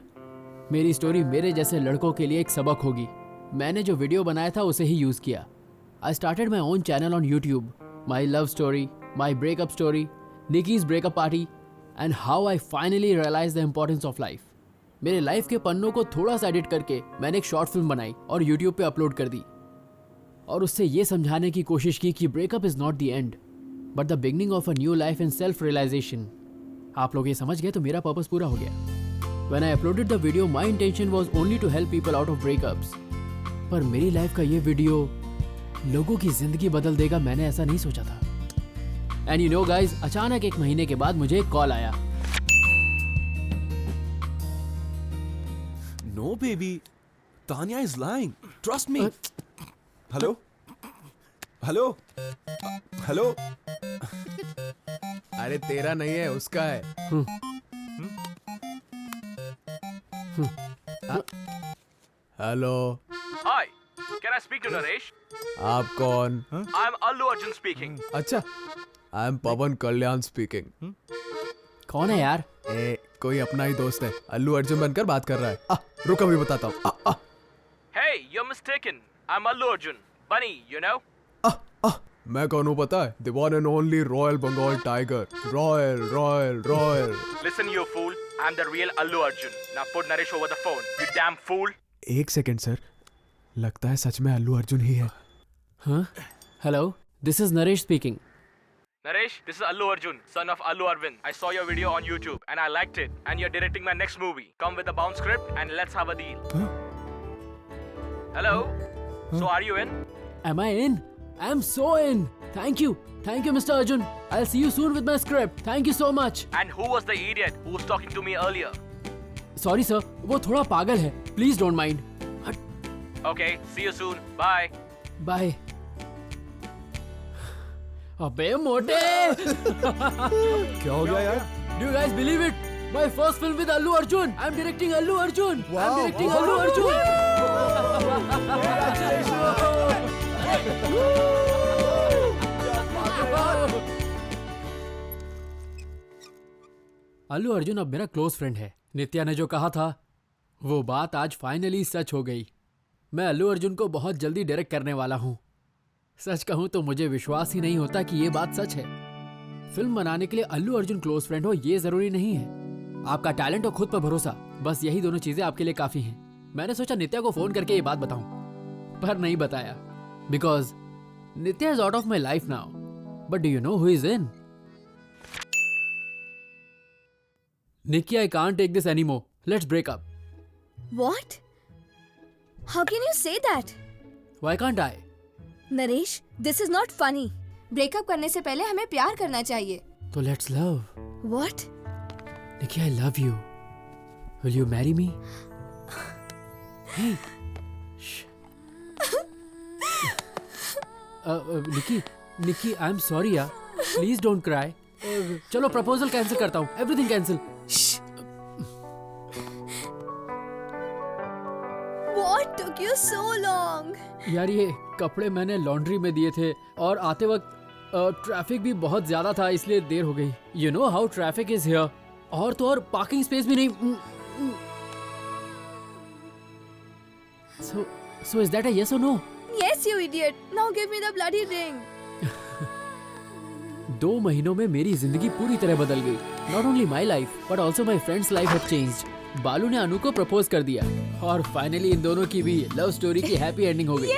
मेरी स्टोरी मेरे जैसे लड़कों के लिए एक सबक होगी. मैंने जो वीडियो बनाया था उसे ही यूज़ किया. I started my own channel on YouTube. My love story, my breakup story, Nikki's breakup party, and how I finally realized the importance of life. मेरे लाइफ के पन्नों को थोड़ा सा एडिट करके मैंने एक शॉर्ट फिल्म बनाई और YouTube पे अपलोड कर दी. और उससे ये समझाने की कोशिश की कि breakup is not the end, but the beginning of a new life and self realisation. आप लोग ये समझ गए तो मेरा पर्पस पूरा हो गया. When I uploaded the video, my intention was only to help people out of breakups. पर मेरी लाइफ का ये वीडियो लोगों की जिंदगी बदल देगा, मैंने ऐसा नहीं सोचा था. And you know guys, अचानक एक महीने के बाद मुझे एक कॉल आया. No baby, Tanya is lying. Trust me. Hello? Hello? Hello? अरे तेरा नहीं है, उसका है. Hello. Hi, can I speak to Naresh? आप कौन? I'm Allu Arjun speaking. अच्छा, I am Pawan Kalyan speaking. कौन है यार? कोई अपना ही दोस्त है, अल्लू अर्जुन बनकर बात कर रहा है. रुक अभी बताता हूँ. Hey, you're mistaken. I'm Allu Arjun. Bunny, you know? मैं कौन हूँ पता है? The one and only Royal Bengal Tiger. Royal. Listen, you fool. I'm the real Allu Arjun. Now put Naresh over the phone. You damn fool. एक सेकंड सर, लगता है सच में अल्लू अर्जुन ही है. हाँ? Hello, this is Naresh speaking. Naresh, this is Allu Arjun, son of Allu Arvind. I saw your video on YouTube and I liked it. And you're directing my next movie. Come with a bound script and let's have a deal. Hello? So are you in? Am I in? I'm so in. Thank you, Mr. Arjun. I'll see you soon with my script. Thank you so much. And who was the idiot who was talking to me earlier? Sorry sir, वो थोड़ा पागल है. Please don't mind. Okay, see you soon. Bye. Bye. अबे मोटे क्या हो गया यार? Do you guys believe it? My first film with Allu Arjun. I'm directing Allu Arjun. I'm directing Allu Arjun. Allu Arjun अब मेरा क्लोज फ्रेंड है। नित्या ने जो कहा था वो बात आज फाइनली सच हो गई। मैं अल्लू अर्जुन को बहुत जल्दी डायरेक्ट करने वाला हूँ। सच कहूँ तो मुझे विश्वास ही नहीं होता कि ये बात सच है। फिल्म बनाने के लिए अल्लू अर्जुन क्लोज फ्रेंड हो ये जरूरी नहीं है। आपका टैलेंट और खुद पर भरोसा, बस यही दोनों चीजें आपके लिए काफी हैं। मैंने सोचा नित्या को फोन करके ये बात बताऊं, पर नहीं बताया because Nitya is out of my life now. But do you know who is in? Nikki, I can't take this anymore. Let's break up. What? How can you say that? Why can't I? Naresh, this is not funny. Breakup करने से पहले हमें प्यार करना चाहिए। तो let's love. What? Nikki, I love you. Will you marry me? Hey. Shh. Nikki, I'm sorry यार. Please don't cry. चलो प्रपोजल कैंसिल करता हूँ। Everything cancel. What took you so long? यार ये कपड़े मैंने लॉन्ड्री में दिए थे और आते वक्त ट्रैफिक भी बहुत ज्यादा था इसलिए देर हो गई। You know how traffic is here. और तो और पार्किंग स्पेस भी नहीं। So is that a yes or no? Yes, you idiot. Now give me the bloody ring. 2 महीनों में मेरी जिंदगी पूरी तरह बदल गई। Not only my life, but also my friend's life had changed. बालू ने अनु को प्रपोज कर दिया और फाइनली इन दोनों की भी लव स्टोरी की हैप्पी एंडिंग हो गई।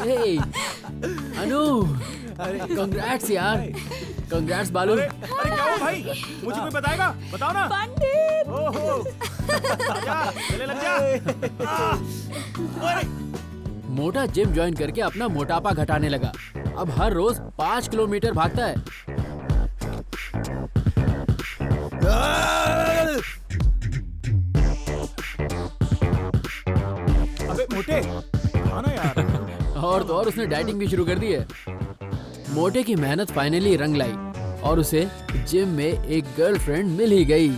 Hey, अनु, congrats यार, congrats बालू। अरे क्या हुआ भाई? मुझे कोई बताएगा? बताओ ना। पंडित। ओहो। आजा, गले लग जा। मोटा जिम ज्वाइन करके अपना मोटापा घटाने लगा। अब हर रोज 5 किलोमीटर भागता है। अबे मोटे, खाना यार। और तो और उसने डाइटिंग भी शुरू कर दी है। मोटे की मेहनत फाइनली रंग लाई और उसे जिम में एक गर्लफ्रेंड मिल ही गई।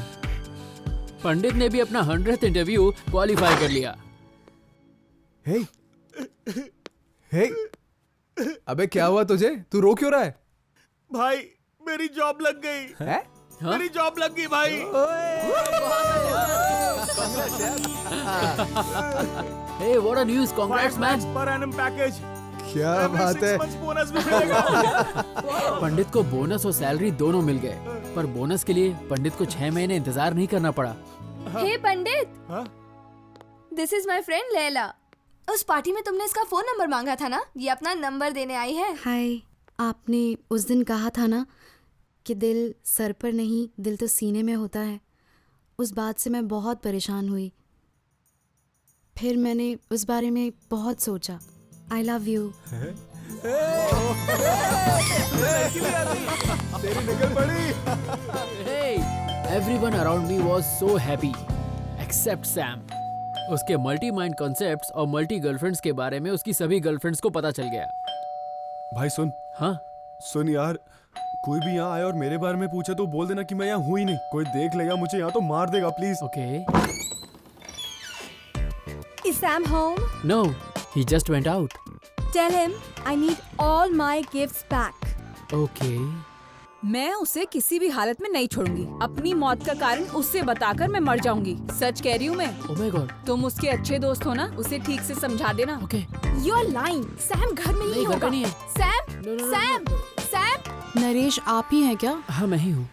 पंडित ने भी अपना 100th इंटरव्यू क्वालिफाई कर लिया। हे, अबे क्या हुआ तुझे? तू रो क्यों रहा है? भाई मेरी जॉब लग गई। है? मेरी जॉब लग गई भाई। Hey, what a news! Congrats, man! Per annum package. क्या बात है? बोनस भी मिलेगा। पंडित को बोनस और सैलरी दोनों मिल गए, पर बोनस के लिए पंडित को 6 महीने इंतजार नहीं करना पड़ा। Hey Pandit, this is my friend Laila. उस पार्टी में तुमने इसका फोन नंबर मांगा था ना? ये अपना नंबर देने आई है। हाय, आपने उस दिन कहा था ना कि दिल सर पर नहीं, दिल तो सीने में होता है। उस बात से मैं बहुत परेशान हुई। फिर मैंने उस बारे में बहुत सोचा। I love you. तेरी निकल पड़ी। Hey, everyone around me was so happy, except Sam. उसके मल्टी माइंड कॉन्सेप्ट्स और मल्टी गर्लफ्रेंड्स के बारे में उसकी सभी गर्लफ्रेंड्स को पता चल गया। भाई सुन। हाँ? सुन यार, कोई भी यहाँ आए और मेरे बारे में पूछे तो बोल देना कि मैं यहाँ हूँ ही नहीं। कोई देख लेगा मुझे यहाँ तो मार देगा, please. Okay. Is Sam home? No, he just went out. Tell him I need all my gifts back. Okay. मैं उसे किसी भी हालत में नहीं छोड़ूंगी। अपनी मौत का कारण उससे बताकर मैं मर जाऊंगी। सच कह रही हूँ मैं। Oh my God. तुम उसके अच्छे दोस्त हो ना, उसे ठीक से समझा देना। Okay. You're lying. Sam घर में नहीं घर होगा। पे नहीं है। Sam. नरेश, आप ही हैं क्या? हाँ, मैं ही हूँ।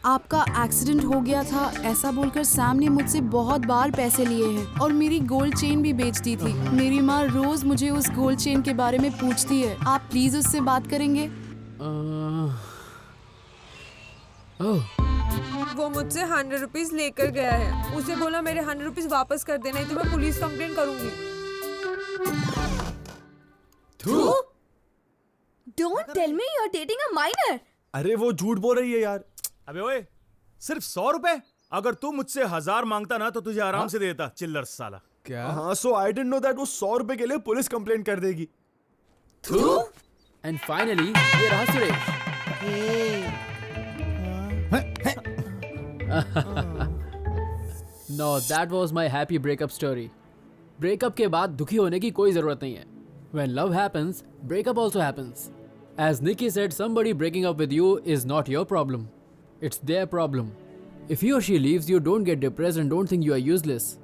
आपका एक्सीडेंट हो गया था ऐसा बोलकर सैम ने मुझसे बहुत बार पैसे लिए हैं और मेरी गोल्ड चेन भी बेच दी थी। मेरी माँ रोज मुझे उस गोल्ड चेन के बारे में पूछती है। आप प्लीज उससे बात करेंगे? वो मुझसे 100 रुपीज लेकर गया है। उसे बोला मेरे 100 रुपीज वापस कर देना, नहीं तो मैं पुलिस कंप्लेंट करूंगी। Don't tell me you're dating a minor. अरे वो झूठ बोल रही है यार। अबे ओए, सिर्फ 100 रुपए? अगर तू मुझसे 1000 मांगता ना तो तुझे आराम से देता, चिल्लर साला। क्या? हाँ, सो आई डिडंट नो दैट वो 100 रुपए के लिए पुलिस कंप्लेंट कर देगी। And finally, ये रहा Suresh. No, that was my happy breakup story. Breakup के बाद दुखी होने की कोई जरूरत नहीं है. When love happens, breakup also happens. As Nikki said, somebody breaking up with you is not your problem. It's their problem. If he or she leaves you, don't get depressed and don't think you are useless.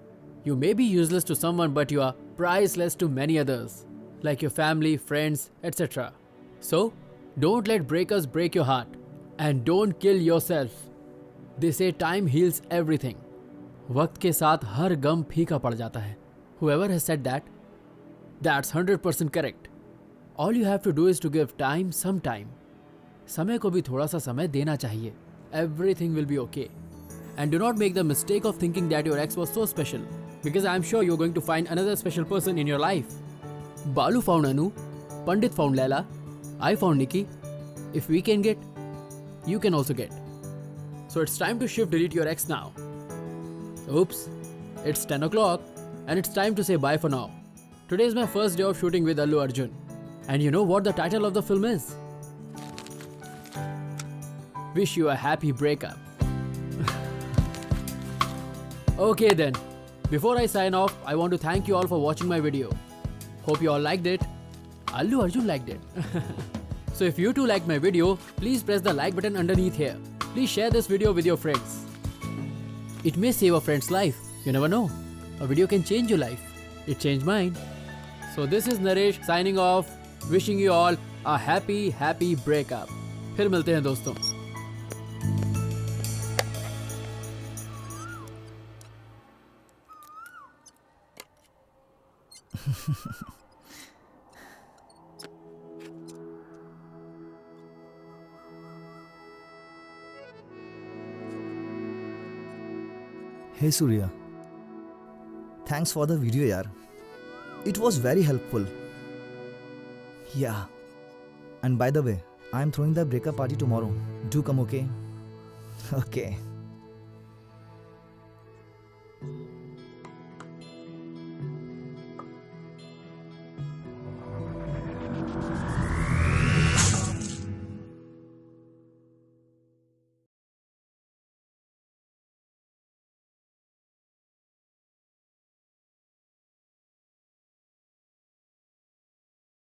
You may be useless to someone, but you are priceless to many others, like your family, friends, etc. So, don't let breakers break your heart. And don't kill yourself. They say time heals everything. वक्त के साथ हर गम फीका पड़ जाता है. Whoever has said that, that's 100% correct. All you have to do is to give time some time. समय को भी थोड़ा सा समय देना चाहिए. Everything will be okay. And do not make the mistake of thinking that your ex was so special, because I am sure you're going to find another special person in your life. Balu found Anu, Pandit found Laila, I found Nikki. If we can get, you can also get. So it's time to shift delete your ex now. Oops, it's 10 o'clock and it's time to say bye for now. Today is my first day of shooting with Allu Arjun. And you know what the title of the film is? Wish you a happy breakup. Okay then, before I sign off, I want to thank you all for watching my video. Hope you all liked it. Allu Arjun liked it. So if you too liked my video, please press the like button underneath here. Please share this video with your friends. It may save a friend's life. You never know. A video can change your life. It changed mine. So this is Naresh signing off, wishing you all a happy breakup. फिर मिलते हैं दोस्तों. Hey Surya, thanks for the video yaar. It was very helpful. Yeah. And by the way, I am throwing the breakup party tomorrow. Do come, okay? Okay.